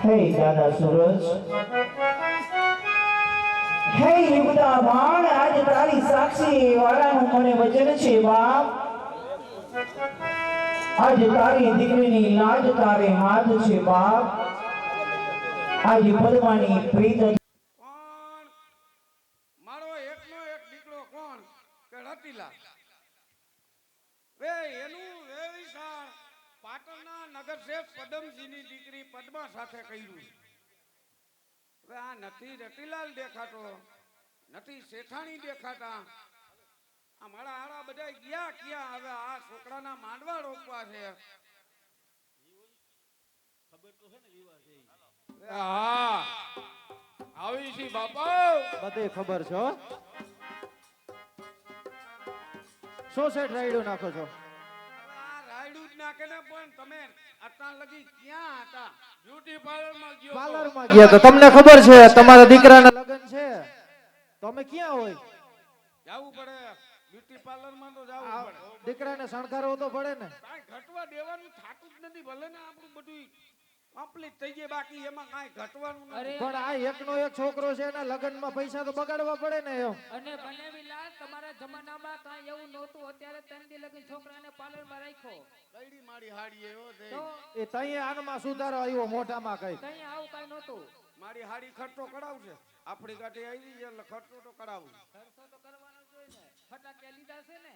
Speaker 9: હે દાદા સૂરજ, હે યુગદા બાણ, આજ તારી સાક્ષી વાળાનું મને વચન છે બાપ. આજ તારી દીકરીની લાજ તારે હાથ છે બાપ. આજ પદ્માની પ્રીત
Speaker 4: કોણ મારો એકનો એક દીકરો કોણ કે રતિલા વે એનું વે વિશાળ પાટણના નગર શેઠ પદમજીની દીકરી પદ્મા સાથે કર્યું. હવે આ નથી રતિલાલ દેખાતો, નથી શેઠાણી દેખાતા. આ મારા હારા બધા ગયા ક્યાં? હવે આ છોકરાના માંડવા રોપવા છે.
Speaker 1: હા આવી છી બાપા.
Speaker 3: બધે ખબર છે હો. શું સેટ રાયડું નાખો છો?
Speaker 4: આ રાયડું જ નાખે ને, પણ તમે અત્યાર લગી ક્યાં હતા?
Speaker 1: બ્યુટી પાર્લરમાં ગયો તો.
Speaker 3: પાર્લરમાં ગયા તો તમને ખબર છે તમારા દીકરાના લગ્ન છે, તમે ક્યાં હોય?
Speaker 4: જાવું પડે બ્યુટી પાર્લરમાં, તો જાવું
Speaker 3: આ
Speaker 4: પડે.
Speaker 3: દીકરાને શણગારવો તો પડે ને.
Speaker 4: કાંઈ ઘટવા દેવાનું થાતું જ નથી. ભલે ને આપણું બધું કમ્પ્લીટ થઈ જાય, બાકી એમાં કાંઈ ઘટવાનું નથી.
Speaker 3: પણ આ એકનો એક છોકરો છે એના લગ્નમાં પૈસા તો બગાડવા પડે ને એમ.
Speaker 10: અને બનેવીલાલ તમારા જમાનામાં કાંઈ એવું નહોતું. અત્યારે તંદી લગી છોકરાને પાર્લરમાં રાખ્યો
Speaker 4: કઈડી મારી હાડી એવો છે.
Speaker 10: તો
Speaker 3: એ તઈએ આનમાં સુધારો આવ્યો મોઢામાં કઈ.
Speaker 10: કઈ આવું કાંઈ નહોતું.
Speaker 4: મારી હાડી ખર્ચો કરાવશે. આપણી ગાડી આવી છે એટલે ખર્ચો તો કરાવું.
Speaker 10: ખર્ચો તો કરવાનો જ હોય ને. ફટાકે લીધા છે ને.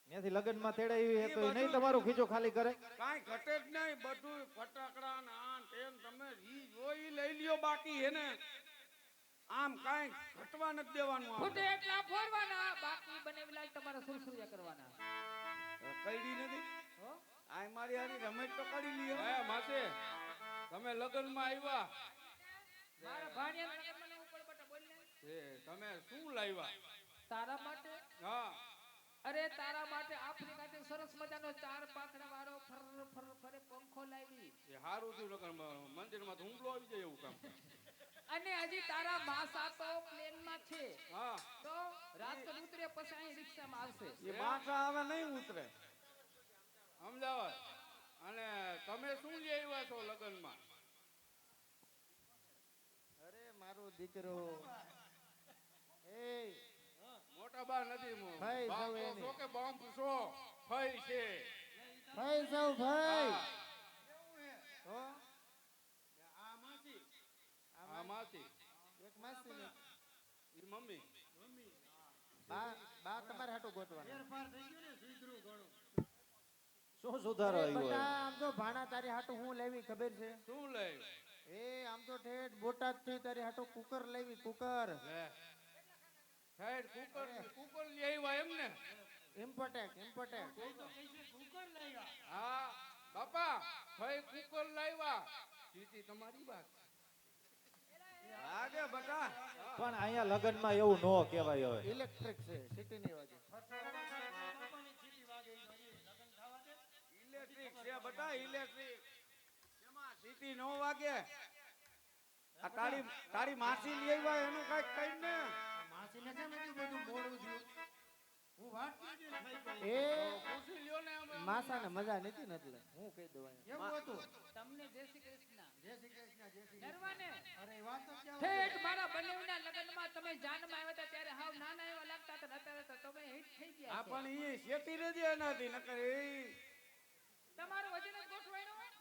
Speaker 3: ત્યાંથી લગ્નમાં તેડાવી તો ઈ નહીં તમારું ખીચો ખાલી કરે.
Speaker 4: કાંઈ ઘટે જ નહીં. બધું ફટાકડા ને આન તેન તમે ઈ જોઈ લઈ લ્યો. બાકી એને આમ કાંઈ ઘટવા નથી દેવાનું.
Speaker 10: ફૂટે એટલા ફોડવાના, બાકી બનેવીલાલ તમારા સુરસુરિયા કરવાના.
Speaker 4: કઈડી નથી. આ મારી હારી રમેશ તો કાઢી લ્યો.
Speaker 1: હે માસી, તમે લગ્નમાં આવ્યા
Speaker 10: મારા ભાણિયાના લગ્નમાં ઉપર બટા બોલ ને.
Speaker 1: તમે શું લાવ્યા?
Speaker 10: તારા માટે?
Speaker 1: હા
Speaker 10: અરે તારા માટે આફ્રિકાથી સરસ મજાનો 4 પાંખડા વાળો ફર ફર ફરે પંખો લાવી.
Speaker 1: એ હારું થયું લગ્નમાં મંદિરમાં તો હુમલો આવી જાય એવું કામ.
Speaker 10: અને હજી તારા માસા તો પ્લેનમાં છે.
Speaker 1: હા
Speaker 10: તો રાજકોટ ઉતરે પછી અહીં રિક્ષામાં આવશે.
Speaker 4: એ માથા હવે નહીં ઉતરે.
Speaker 1: અમદાવાદ. અને તમે શું લઈ આવ્યા છો લગ્નમાં?
Speaker 6: અરે મારો દીકરો એ
Speaker 1: મોટા બા નથી
Speaker 6: ભાઈ,
Speaker 1: બાપ
Speaker 6: સૌ
Speaker 1: તો
Speaker 6: એની.
Speaker 1: છો કે બાપ છો? ફઈ છે.
Speaker 6: ભાઈ સૌ ભાઈ
Speaker 1: હા.
Speaker 6: તો
Speaker 1: આ માસી,
Speaker 6: એક માસી ને
Speaker 1: ઈ મમ્મી.
Speaker 6: બા તમારે હાટું ગોતવાના.
Speaker 3: શું સુધારો આવ્યો
Speaker 6: બટા
Speaker 3: એમ?
Speaker 6: આમ તો ભાણા તારી હાટું હું લેવી ખબર છે?
Speaker 1: શું લઈ?
Speaker 6: એ આમ તો ઠેઠ બોટાદ થી તારી હાટું કુકર લેવી. કુકર
Speaker 1: લે સાઈડ કુકર લઈ આવ્યા એમ ને?
Speaker 6: Important important.
Speaker 1: હા બાપા, ફઈ કુકર લાવ્યા. સીધી તમારી વાત.
Speaker 4: આગે બટા
Speaker 3: પણ અહીંયા લગ્નમાં એવું ન કહેવાય હવે.
Speaker 6: ઇલેક્ટ્રિક છે, સિટી ની વાગે.
Speaker 4: ઇલેક્ટ્રિક છે બટા, ઇલેક્ટ્રિક. એમાં સીટી નો વાગે. આ તારી માસી લઈ આવ્યા એનું કઈક કઈ ને.
Speaker 6: એ
Speaker 1: પૂછી લ્યો ને અમે.
Speaker 6: માસાને મજા નથી ને એટલે હું કહી દઉં અહીંયા.
Speaker 10: તમને જય શ્રી કૃષ્ણ. ડરવાને. ઠેઠ મારા બનેવીના લગ્નમાં તમે જાનમાં આવ્યા હતા ત્યારે હાવ નાના એવા લાગતા હતા. અત્યારે તો તમે હિટ થઈ ગયા
Speaker 4: આ
Speaker 10: છો.
Speaker 4: પણ ઈ શેતી રેજે એનાથી નકર એ
Speaker 10: તમારું વજન જ ગોઠવાયું હોય.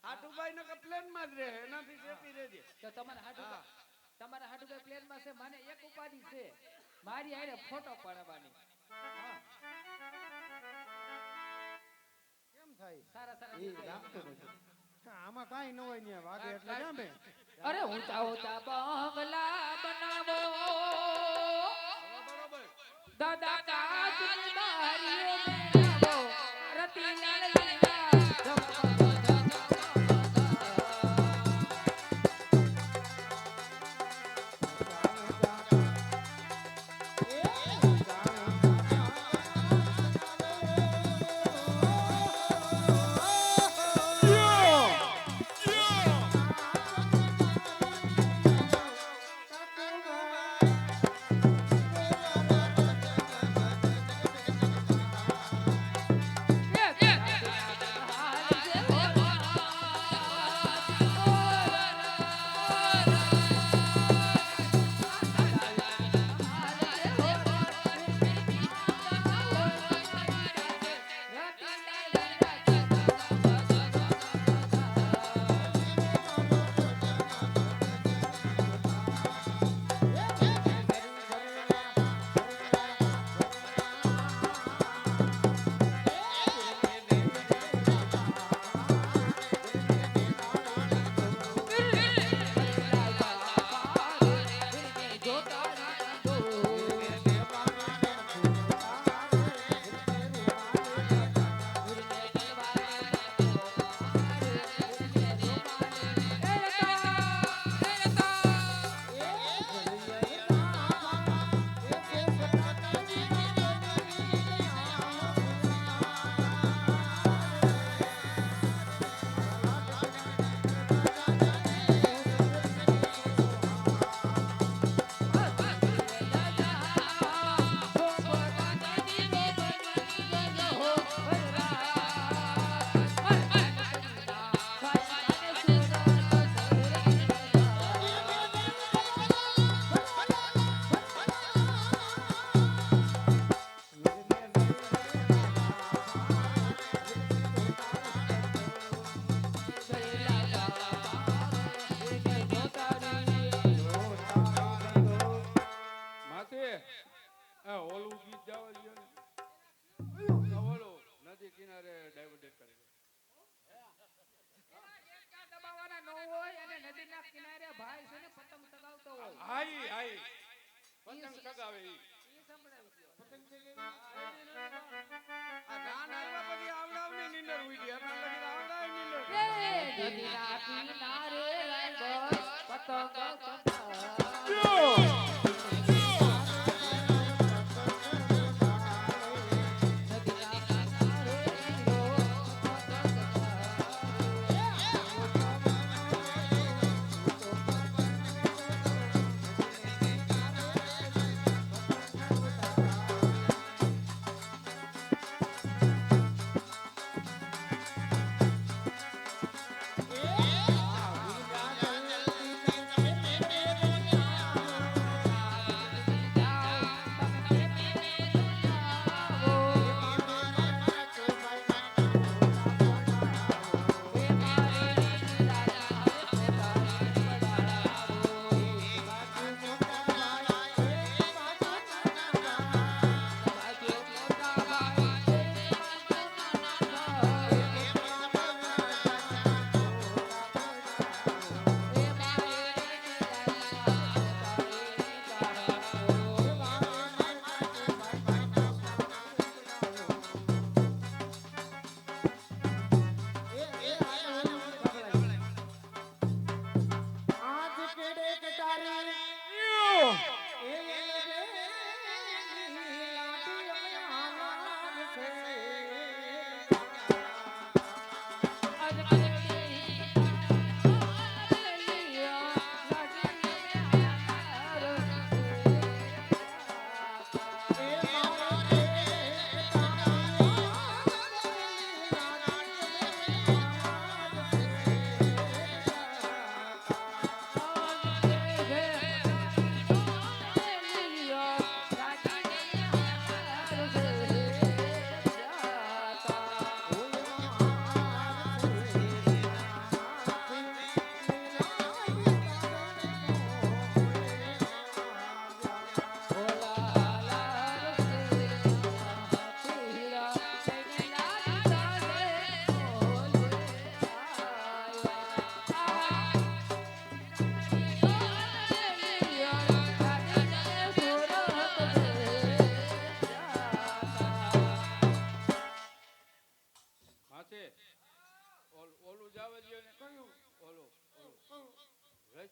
Speaker 4: હાટું
Speaker 1: હાટુભાઈ ને પ્લેન માં જ રહે એનાથી સેફી રહેજે.
Speaker 10: તો તમારા હાટુ પ્લેન માં છે. મને એક ઉપાધિ છે, મારી હારે ફોટો પાડવાની.
Speaker 4: કેમ થાય
Speaker 10: સારા
Speaker 4: એ રાખતો નથી. આમાં કાંઈ ન હોય ને વાગે એટલે ક્યાં બે
Speaker 10: અરે ઊંચા ઊંચા બંગલા બનાવો
Speaker 1: બરોબર.
Speaker 10: દાદા કાચની બારીઓ બનાવો રતી લાલ
Speaker 1: ઓલું ગીત જાવ ઓલું નદી કિનારે ડાયવર્ટેડ કરે
Speaker 10: દબાવવાના ન હોય અને નદીના કિનારે ભાઈ છે ને પતંગ ચગાવતો હોય.
Speaker 1: હાઈ હાઈ પતંગ ચગાવે ઈ આ ગાન આવ્યા પછી આવડાવની નીંદર ઉડી એટલે લગી આવડાય નીંદર
Speaker 10: નદીના કિનારે બસ પતંગ ચગાવે.
Speaker 6: એ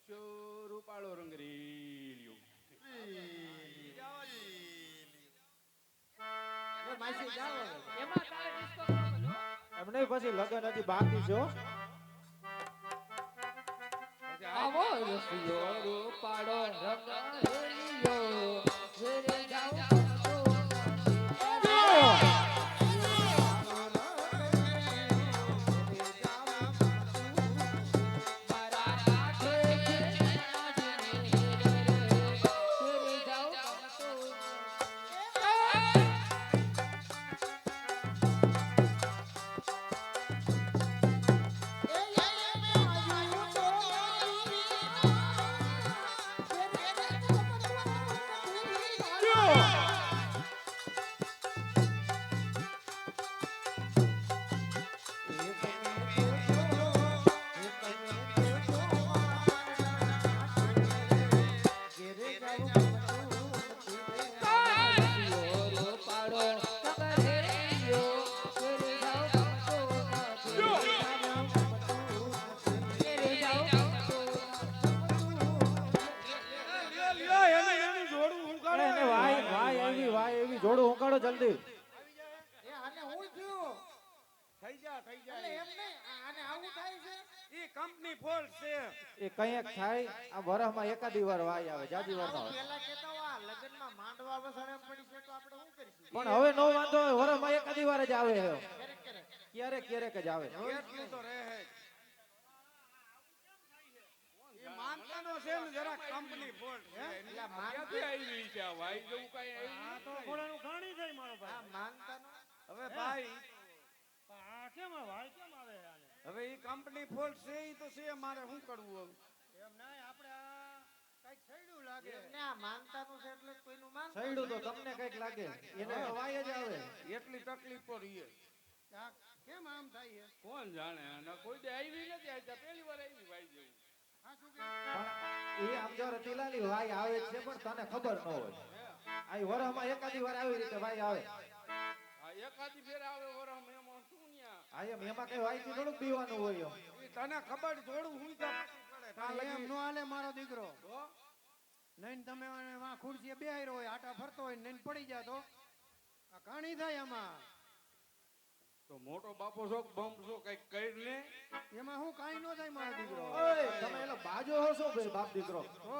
Speaker 1: રૂપાળો રંગ રેલિયો.
Speaker 6: એ માસી જાઓ હવે.
Speaker 10: એમાં તારે ડિસ્કો કરવો જો.
Speaker 3: એમને પછી લગન હજી બાકી છે હો.
Speaker 10: આવો રસિયો રૂપાળો રંગ હેલિયો ઘરે જાઉં મારા આંખે ઘરે જાઉં
Speaker 1: એનું જોડું હું કાઢો.
Speaker 3: એને વાય એવી જોડું ઉકાળો જલ્દી.
Speaker 6: એ આને હું થયું
Speaker 1: થઈ જા
Speaker 6: એટલે એમ નહીં આને આવું થાય છે
Speaker 1: ઈ કંપની ફોલ્ટ છે.
Speaker 3: એ કંઈક થાય આ વરસમાં એકાદી વાર વાય આવે જાજી વાર ના આવે.
Speaker 6: પેલા કેતા આ લગ્નમાં માંડવા વસાડે પડી છે તો આપણે શું કરીશું
Speaker 3: પણ હવે નો વાંધો હોય વરસમાં એકાદી વાર જ આવે છે.
Speaker 6: ક્યારેક
Speaker 3: ક્યારેક જ આવે.
Speaker 1: એટલું તો રહે જ. ઈ માનતાનો છે ને જરા કંપની ફોલ્ટ છે. એટલે ક્યાંથી આવી છે આ વાઈ જેવું કાંઈ આવ્યું નહીં.
Speaker 6: આ માનતાનો
Speaker 1: હવે ભાઈ હવે ઈ કંપની ફોલ્ટ છે ઈ તો છે મારે શું કરવું હવે?
Speaker 6: એમને આ માનતાનું છે એટલે કોઈનું માનતા
Speaker 3: સૈડું તો તમને કઈક લાગે એને તો વાય જ આવે.
Speaker 1: એટલી તકલીફ તો રહીએ.
Speaker 6: કેમ આમ થાય છે
Speaker 1: કોણ જાણે અને કોઈ દે આવી નથી આજે પહેલી વાર આવી ભાઈ જેવું.
Speaker 3: પણ એ આમ જો રતિલાલી વાય આવે જ છે પણ તને ખબર ન હોય. આ વરસમાં એકાદી વાર આવી રીતે વાય આવે.
Speaker 1: આ એકાદી ફેર આવે વરમ એમાં શું ન્યા?
Speaker 3: આ એમાં કઈ વાય થી થોડુંક પીવાનું હોય એમ.
Speaker 1: ઈ તને ખબર જોડું હું તો
Speaker 6: એમ નો હાલે મારો દીકરો
Speaker 1: તો
Speaker 6: નઈન તમે વાં ખુરશીએ બેહાયરો હોય આટા ફરતો હોય નઈન પડી જાય તો આ કાણી થાય આમાં
Speaker 1: તો મોટો બાપો છો બમ્પ છો કઈક કરી ને
Speaker 6: એમાં હું કાઈ નો થાય મારો દીકરો
Speaker 3: ઓય તમે એલો બાજો હો છો ભાઈ બાપ દીકરો.
Speaker 6: તો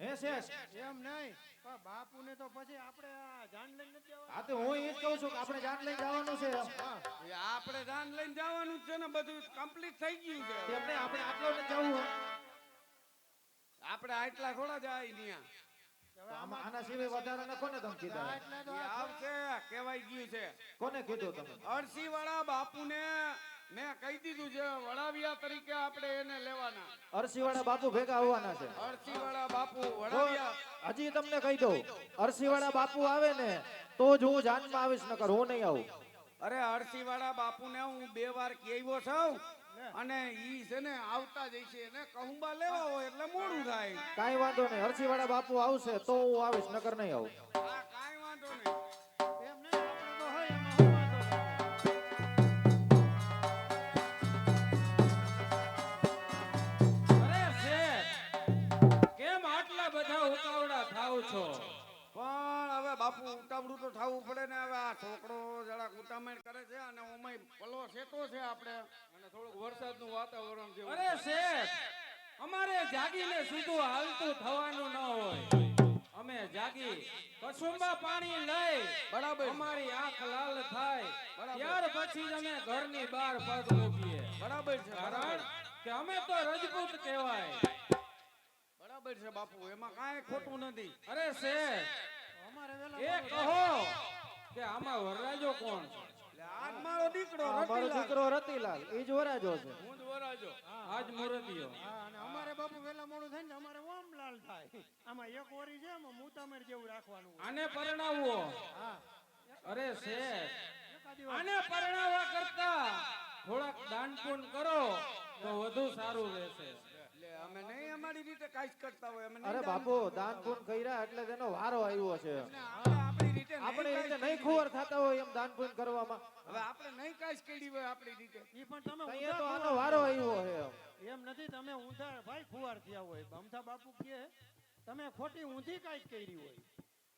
Speaker 3: હે શેષ
Speaker 6: એમ નહીં પણ બાપુને તો પછી આપણે આ જાન લઈને નથી જવાનું.
Speaker 3: આ તો હું એ જ કહું છું કે આપણે જાન લઈને જવાનું છે એમ.
Speaker 1: એ આપણે જાન લઈને જવાનું જ છે ને બધું કમ્પ્લીટ થઈ ગયું છે.
Speaker 3: તેમને આપણે આટલો ને જવું હોય.
Speaker 1: આપણે આટલા થોડા જાય ન્યા.
Speaker 3: તો આમાં આના સિવાય વધારે ને કોને તમે કીધા?
Speaker 6: એટલે તો
Speaker 1: ઈ આવશે કહેવાય ગયું છે.
Speaker 3: કોને કીધું તમે?
Speaker 1: અરસી વાળા બાપુને મેં કહી દીધું છે વડાવિયા તરીકે આપણે એને લેવાના.
Speaker 3: અરસીવાળા બાપુ ભેગા આવવાના છે.
Speaker 1: અરસી વાળા બાપુ
Speaker 3: તો
Speaker 1: વડાવિયા
Speaker 3: હજી તમને કહી દઉં અરસીવાળા બાપુ આવે ને તો જ હું જાનમાં આવીશ નકર હું નહીં આવું.
Speaker 1: અરે અરસી વાળા બાપુને હું 2 વાર કહેવો છું અને ઈ છે ને આવતા જ છે ને કહુંબા લેવા હોય એટલે મોડું થાય.
Speaker 3: કાંઈ વાંધો નહીં અરસીવાળા બાપુ આવશે તો હું આવીશ નકર નહીં આવું.
Speaker 1: આ કાંઈ વાંધો નહીં.
Speaker 6: એમ નહીં આપણે તો હોય એમાં હું વાંધો નહીં.
Speaker 8: અરે શેઠ કેમ આટલા બધા ઉતાવળા થાવ છો?
Speaker 1: પણ હવે બાપુ ઉતાવળું તો થવું પડે ને. હવે આ છોકરો જરાક ઉતામણ કરે છે અને ઓમય પલો સેતો છે આપણે અને થોડુંક વરસાદનું વાતાવરણ જેવું.
Speaker 8: અરે શેઠ અમારે જાગીને સીધું હાલતું થવાનું ન હોય. અમે જાગી કસુંબા પાણી લઈ
Speaker 1: બરાબર.
Speaker 8: અમારી આંખ લાલ થાય
Speaker 1: બરાબર.
Speaker 8: ત્યાર પછી જ અમે ઘરની બહાર પગ મૂકીએ.
Speaker 1: બરાબર છે.
Speaker 8: કારણ કે અમે તો રજપૂત કહેવાય.
Speaker 1: બરાબર છે બાપુ એમાં કાંઈ ખોટું નથી.
Speaker 8: અરે શેઠ
Speaker 6: અમારે વેલા
Speaker 8: એ કહો કે આમાં વરરાજો કોણ છે?
Speaker 1: એટલે આજ મારો દીકરો
Speaker 3: આ મારો
Speaker 1: રતિલાલ.
Speaker 3: દીકરો રતિલાલ એ જ વરાજો છે.
Speaker 1: હું જ વરાજો.
Speaker 8: આજ મુરતિયો.
Speaker 6: હા અને અમારે બાપુ વેલા મોડું થાય ને અમારે ઓમલાલ થાય આમાં એક ઓરી છે આમાં મુતામેર જેવું રાખવાનું હોય.
Speaker 8: આને પરણાવવો.
Speaker 6: હા
Speaker 8: અરે શેઠ
Speaker 6: એકાદી વાર
Speaker 8: આને પરણાવવા કરતા થોડાક દાન પુણ્ય કરો તો વધુ સારું રહેશે.
Speaker 1: એટલે અમે નહીં અમારી રીતે કાંઈ જ કરતા હોય અમે નહીં
Speaker 3: અરે
Speaker 1: દાન
Speaker 3: બાપુ દાન પૂન કર્યા એટલે તેનો વારો આવ્યો છે.
Speaker 1: આપણે
Speaker 4: આપણી રીતે નહીં
Speaker 3: આપણે રીતે
Speaker 4: કાંઈ
Speaker 3: નહીં
Speaker 4: કરી
Speaker 3: ખુવાર થતા હોય એમ દાન પુણ્ય કરવામાં
Speaker 4: હવે આપણે નહીં કાંઈ જ કરી હોય આપણી રીતે
Speaker 6: ઈ પણ તમે
Speaker 3: અહીંયા તો
Speaker 6: ઊંધા
Speaker 3: આનો વારો આવ્યો છે
Speaker 6: એમ નથી તમે ઊંધા ભાઈ ફુવાર થયા હોય બમથા બાપુ કહે તમે ખોટી ઊંધી કાંઈ કરી હોય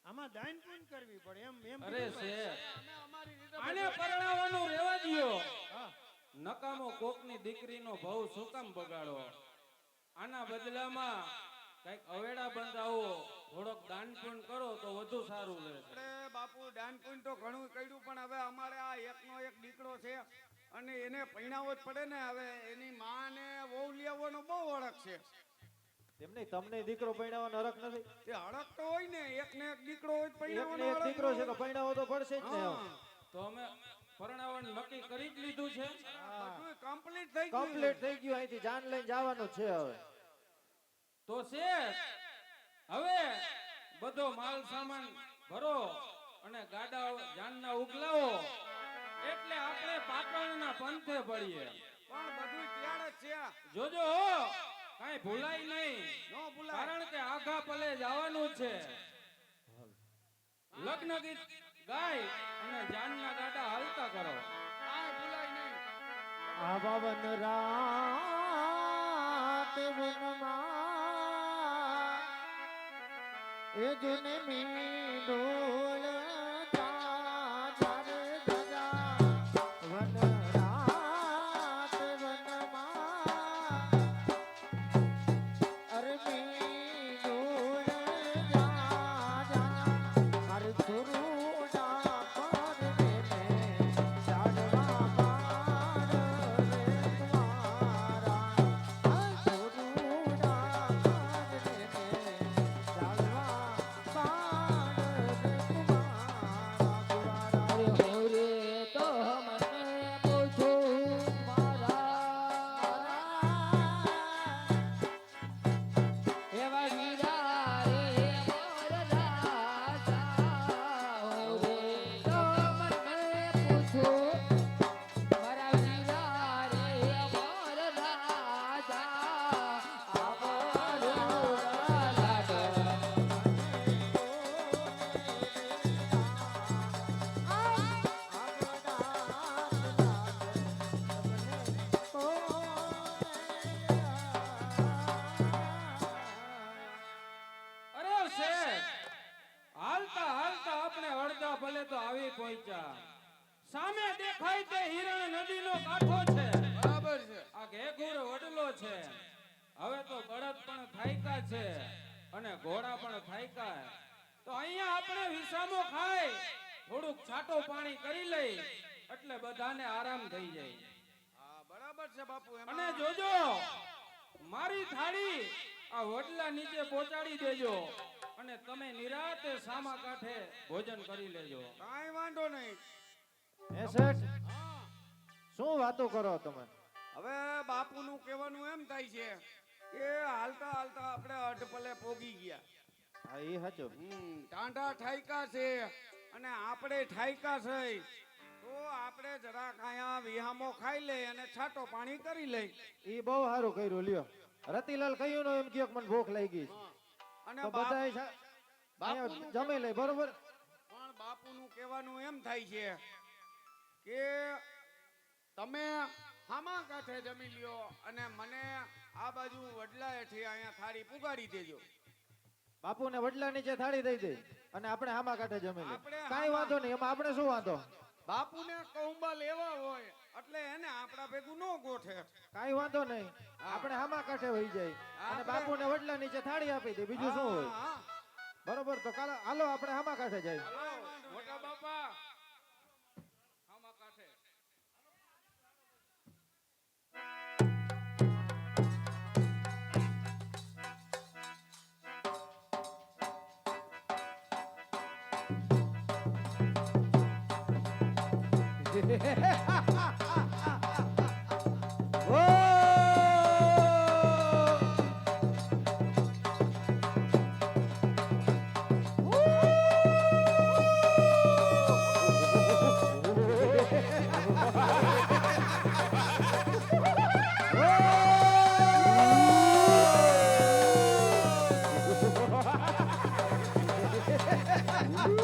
Speaker 6: આમાં દાન પૂન કરવી પડે એમ
Speaker 8: અરે
Speaker 6: કીધું.
Speaker 8: છે આને પરણાવવાનું રહેવા દ્યો નકામો કોકની દીકરીનો ભાવ શું કામ બગાડો આના બદલામાં કઈક અવેડા બંધાવો થોડોક દાન પુણ્ય કરો તો વધુ સારું રહેશે
Speaker 4: આપણે બાપુ દાન પુણ્ય તો ઘણું કર્યું પણ હવે અમારે આ એકનો એક દીકરો છે અને એને પૈણાવો જ પડે ને હવે એની માને વહુ લેવાનો બહુ અડક છે
Speaker 3: તેમને તમને દીકરો પૈણાવાનો હરખ નથી
Speaker 4: તે અડક તો હોય ને એકને એક દીકરો હોય તો
Speaker 3: એકને
Speaker 4: પૈણાવાનો
Speaker 3: એક
Speaker 4: અડક
Speaker 3: દીકરો છે
Speaker 4: હોય.
Speaker 3: કે પૈણાવો તો પડશે જ ને
Speaker 4: હા.
Speaker 8: તો અમે પરણાવવાનું નક્કી કરી જ લીધું છે
Speaker 4: બધું કમ્પ્લીટ થઈ ગયું
Speaker 3: કમ્પ્લીટ થઈ ગયું અહીંથી જાન લઈને જવાનું છે હવે
Speaker 8: તો શેઠ હવે બધો માલ સામાન ભરો અને ગાડા જાનના ઉગલાવો એટલે આપણે પાટણના પંથે પડીએ
Speaker 4: પણ બધું તૈયાર જ છે
Speaker 8: જોજો કાંઈ ભૂલાય નહીં
Speaker 4: ન ભૂલાય
Speaker 8: કારણ કે આઘા પલે જવાનું છે લગ્ન ગીત ગાય અને જાનના ગાડા હાલતા કરો
Speaker 4: કાંઈ ભૂલાય નહીં
Speaker 6: આ પવન રાત વનમાં એ જુને મીંડોળ ચારે ગજા વન રાત વનમાં અરે મીંડોળ જા હર સુરુડા પર દેને ચાડવા પાડ રે તમારા હર સુરુડા પર દેને ચાડવા પાડ રે તમારા
Speaker 10: અરે હોરે તો મને પૂછો એવા વીરા રે મોર રાજા હોરે તો મને પૂછો મારા વીરા રે મોર રાજા આવો લાડ
Speaker 8: અરે શેઠ હાલતા હાલતા આપણે અડધા ભલે તો આવી પહોંચ્યા સામે દેખાય તે હિરણ નદીનો કાંઠો છે
Speaker 4: બરાબર છે
Speaker 8: આ ઘેઘુર વડલો છે હવે તો બળદ પણ થાયકા છે અને ઘોડા પણ થાયકા તો અહીંયા આપણે વિસામો ખાઈ થોડુંક છાટો પાણી કરી લઈ એટલે બધાને આરામ થઈ જાય
Speaker 4: હા બરાબર છે બાપુ એમાં
Speaker 8: અને જોજો મારી થાળી આ વડલા નીચે પહોંચાડી દેજો અને તમે નિરાતે સામા કાંઠે ભોજન કરી લેજો
Speaker 4: કાંઈ વાંધો નહીં
Speaker 3: હે શેઠ શું વાતો કરો તમે
Speaker 4: હવે બાપુનું કહેવાનું એમ થાય છે કે હાલતા હાલતા આપણે અડપલે પોગી ગયા
Speaker 3: હા એ સાચું
Speaker 4: ટાંડા ઠાયકા છે અને આપણે ઠાયકા છે તો આપણે જરાક અહીંયા વિહામો ખાઈ લઈ અને છાટો પાણી કરી લઈ
Speaker 3: એ બહુ સારું કર્યું લ્યો રતિલાલ કહ્યું ને એમ કે મને ભૂખ લાગી છે
Speaker 4: અને
Speaker 3: તો બધા
Speaker 4: બાપુનું
Speaker 3: જમી લે બરોબર
Speaker 4: પણ બાપુનું કહેવાનું એમ થાય છે કે તમે હામા કાંઠે જમી લ્યો અને મને આ બાજુ વડલા હેઠી અહીંયા થાળી પુગાડી દેજો
Speaker 3: બાપુને વડલા નીચે થાળી દઈ દે અને આપણે હામા કાંઠે જમી લે
Speaker 4: આપણે
Speaker 3: કાંઈ
Speaker 4: હામા-
Speaker 3: વાંધો નહીં એમાં આપણે શું વાંધો
Speaker 4: બાપુને કૌંબા લેવા હોય એટલે એને આપણા ભેગું ન ગોઠે
Speaker 3: કાંઈ વાંધો નહીં આપણે હામા કાંઠે વહી જાય અને
Speaker 4: આપણે-
Speaker 3: બાપુને વડલા નીચે થાળી આપી દે બીજું શું હોય
Speaker 4: હા,
Speaker 3: બરોબર તો કાલે હાલો આપણે હામા કાંઠે જાય
Speaker 4: હાલો.
Speaker 8: મોટા બાપા આમાં કાંઠે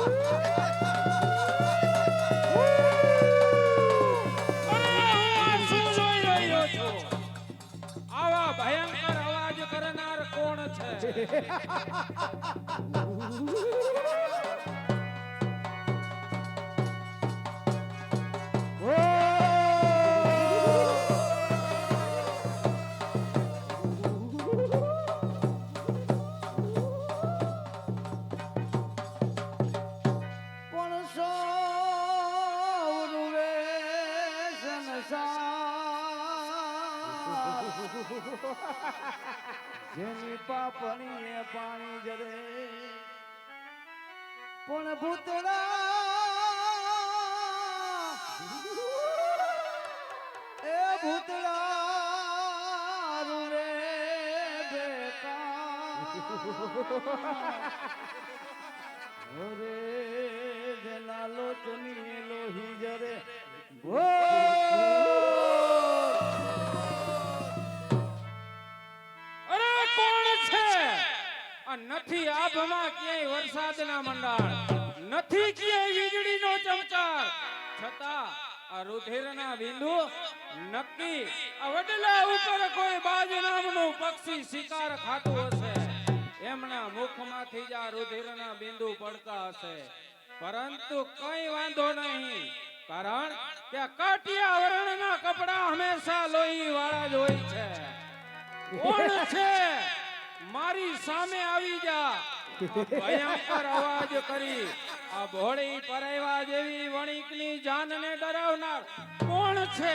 Speaker 3: Woo! પણ સૌનું વ્યસન જેની પાપણીએ પાણી જરે પણ ભૂતળા એ ભૂતળા રૂવે ઓરે જેના લોચની લોહી જરે
Speaker 8: અરે કોણ છે આ નથી આભમાં ક્યાંય વરસાદના મંડાણ નથી ક્યાંય વીજળીનો ચમકાર છતાં આ રુધિરના બિંદુ નક્કી આ વડલા ઉપર કોઈ બાજ નામનું પક્ષી શિકાર ખાતું હશે એમના મુખમાંથી જ આ રુધિરના બિંદુ પડતા હશે પરંતુ કઈ વાંધો નહીં કારણ કે કાટિયા વર્ણના કપડા હંમેશા લોહી વાળા જ હોય છે કોણ છે મારી સામે આવી જા ભયંકર અવાજ કરી આ ભોળી પરાયવા જેવી વણિકની જાનને ડરાવનાર કોણ છે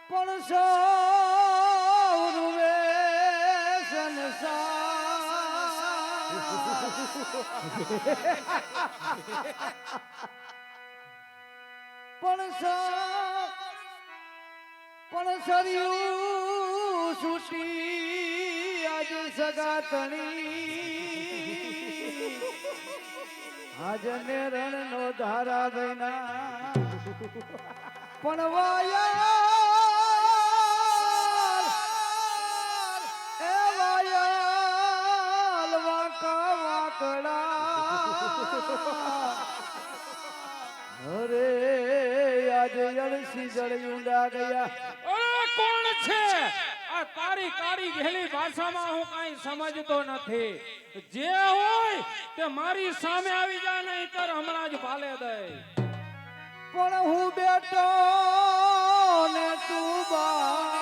Speaker 3: પણ સૌનું વ્યસન પણ સરિયું છૂટી આજ સગાતણી આજ ને રણ નો ધારા બના પણ વાયા એ વાયા વાકા વાકડા અરે આજે અળસી જળયુંડા ગયા
Speaker 8: અરે કોણ છે આ તારી કાળી ઘેલી ભાષામાં હું કાઈ સમજતો નથી જે હોય તે મારી સામે આવી જા નહીંતર હમણાં જ ભાલે દે
Speaker 3: પણ હું બેટો ને તું બાપ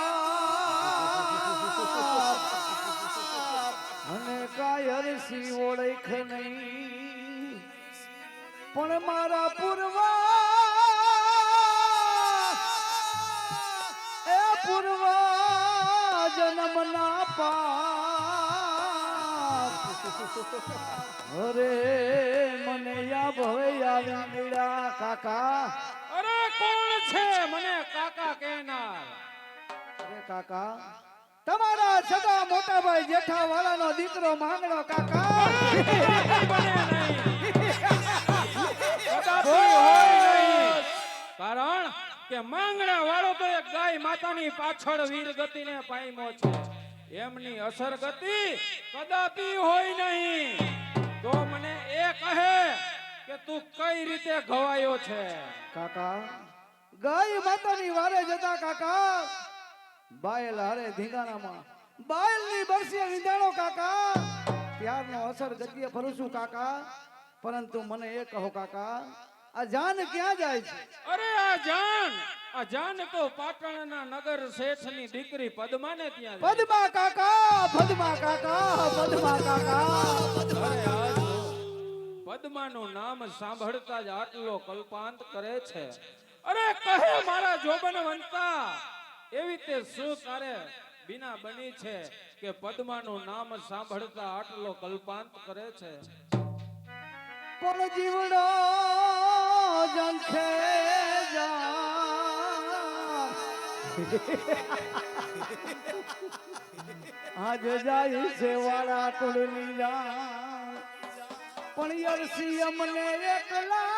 Speaker 3: અને કાયર સી ઓળખ નહીં પણ મારા પૂર્વા એ પૂર્વા જન્મના પાપ અરે મને યાદ હવે આવી મળ્યા કાકા
Speaker 8: અરે કોણ છે મને કાકા કહેનાર
Speaker 3: અરે કાકા તમારા સગા મોટા ભાઈ જેઠા વાળાનો દીકરો માંગણો કાકા
Speaker 8: બને નહીં કદાપી હોય નહીં કારણ કે માંગણા વાળો તો એક ગાય માતાની પાછળ વીર ગતિને પામ્યો છે એમની અસર ગતિ કદાપી હોય નહીં તો મને એ કહે કે તું કઈ રીતે ઘવાયો છે
Speaker 3: કાકા ગાય માતાની વારે જતા કાકા બાયલ હારે ધીંગાણામાં બાયલની બરસીએ વિંધાણો કાકા ત્યારનો અસર ગતિએ ફરું છું કાકા પરંતુ મને એ કહો કાકા આ જાન ક્યાં જાય છે
Speaker 8: અરે આ જાન તો પાટણના નગર શેઠની દીકરી પદ્માને ત્યાં જાય.
Speaker 3: પદ્મા કાકા પદ્મા કાકા પદ્મા કાકા
Speaker 8: અરે આ જો, પદ્માનું નામ સાંભળતા જ આટલો કલ્પાંત કરે છે અરે કહે મારા જોબનવંતા એવી તે શું તારે બિના બની છે કે પદ્માનું નામ સાંભળતા આટલો કલ્પાંત કરે છે
Speaker 3: પણ જીવડો જંખે આજ જાય છે વાળા કુળની જા પણ યરસી અમને એકલા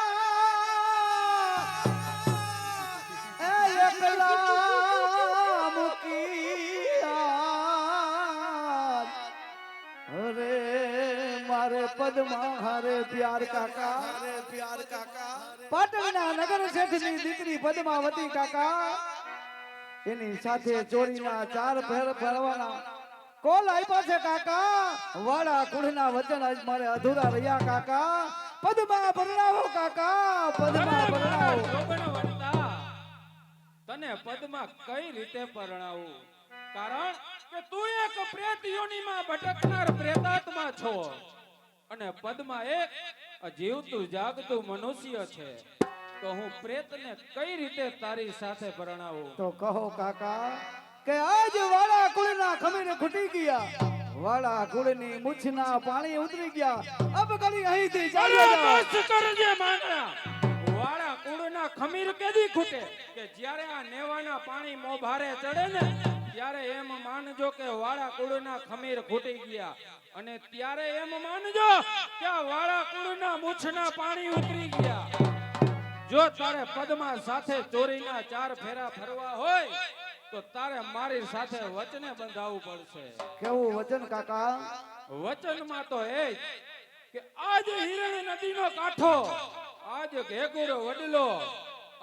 Speaker 3: મૂકી અરે હારે પદ્મા હારે પ્યાર કાકા પાટણના નગર શેઠની દીકરી પદ્માવતી કાકા એની સાથે ચોરીના 4 ફેર ફરવાના કોલ આપ્યા છે કાકા વાડા કુળના વચન આજ મારે અધૂરા રહ્યા કાકા પદ્મા પરણાવો કાકા પદ્મા પરણાવો
Speaker 8: જોબણવંતા, તને પદ્મા કઈ રીતે પરણાવું? કારણ કે તું એક પ્રેત યોનિમાં ભટકનાર પ્રેતાત્મા છો અને પદ્મા એક જીવતું જાગતું મનુષ્ય છે. તો હું પ્રેતને કઈ રીતે તારી સાથે પરણાવું?
Speaker 3: તો કહો કાકા કે આજ વાડા કુળના ખમીરે ખૂટી ગયા વાડા કુળની મૂછના પાણી ઉતરી ગયા અબ કરી અહીંથી ચાલ્યો
Speaker 8: અરે
Speaker 3: જાઓ.
Speaker 8: બસ કરજે માંગણા. વાળા કુળના ખમીર કેદી ખૂટે કે જ્યારે આ નેવાના પાણી મોભારે ચડે ને ત્યારે એમ માનજો કે વાળા કુળના ખમીર ખૂટી ગયા અને ત્યારે એમ માનજો કે આ વાળા કુળના મૂછના પાણી ઉતરી ગયા. જો તારે પદ્મા સાથે ચોરીના 4 ફેરા ફરવા હોય તો તારે મારી સાથે વચને બંધાવવું પડશે.
Speaker 3: કેવું વચન કાકા?
Speaker 8: વચનમાં તો એ જ કે આજ હિરણ નદીનો કાંઠો આજ ઘેગુરો વડલો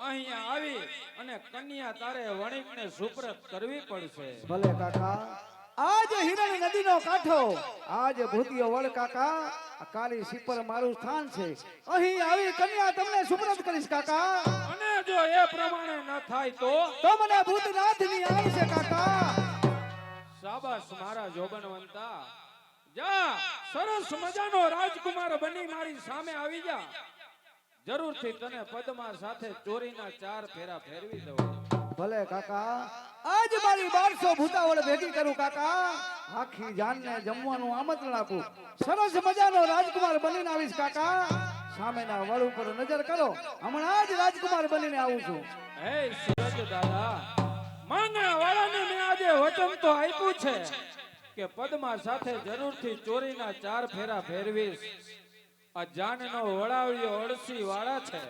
Speaker 8: અહીંયા આવી અને કન્યા તારે વણિકને સુપ્રત કરવી પડશે.
Speaker 3: ભલે કાકા આજ હિરણ નદીનો કાંઠો આજ ભૂતિયો વડ કાકા આ કાલી સીપર મારું સ્થાન છે અહીં આવી કન્યા તમને સુપ્રત કરીશ કાકા
Speaker 8: અને જો એ પ્રમાણે ન થાય
Speaker 3: તો મને ભૂતનાથની આવી છે કાકા.
Speaker 8: શાબાશ મારા જોબનવંતા, જા સરસ મજાનો રાજકુમાર બની મારી સામે આવી જા. જરૂરથી તને પદ્મા સાથે ચોરીના 4 ફેરા ફેરવી દઉં.
Speaker 3: ભલે કાકા આજ મારી 1200 ભૂતાવળ ભેગી કરું કાકા આખી જાનને જમવાનું આમંત્રણ આપું સરસ મજાનો રાજકુમાર બનીને આવીશ કાકા. સામેના વડ ઉપર નજર કરો હમણાં જ રાજકુમાર બનીને આવું છું.
Speaker 8: હે સુરજ દાદા, માંગણા વાળાને મેં આજે વચન તો આપ્યું છે કે પદ્મા સાથે જરૂરથી ચોરીના 4 ફેરા ફેરવીશ. આ જાનનો વડાવ્યો અળસી વાળા છે.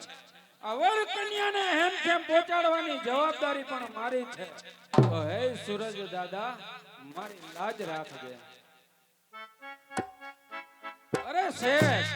Speaker 8: આ વર કન્યાને હેમખેમ પહોંચાડવાની જવાબદારી પણ મારી છે. તો હે સૂરજ દાદા, મારી લાજ રાખજે. અરે શેઠ,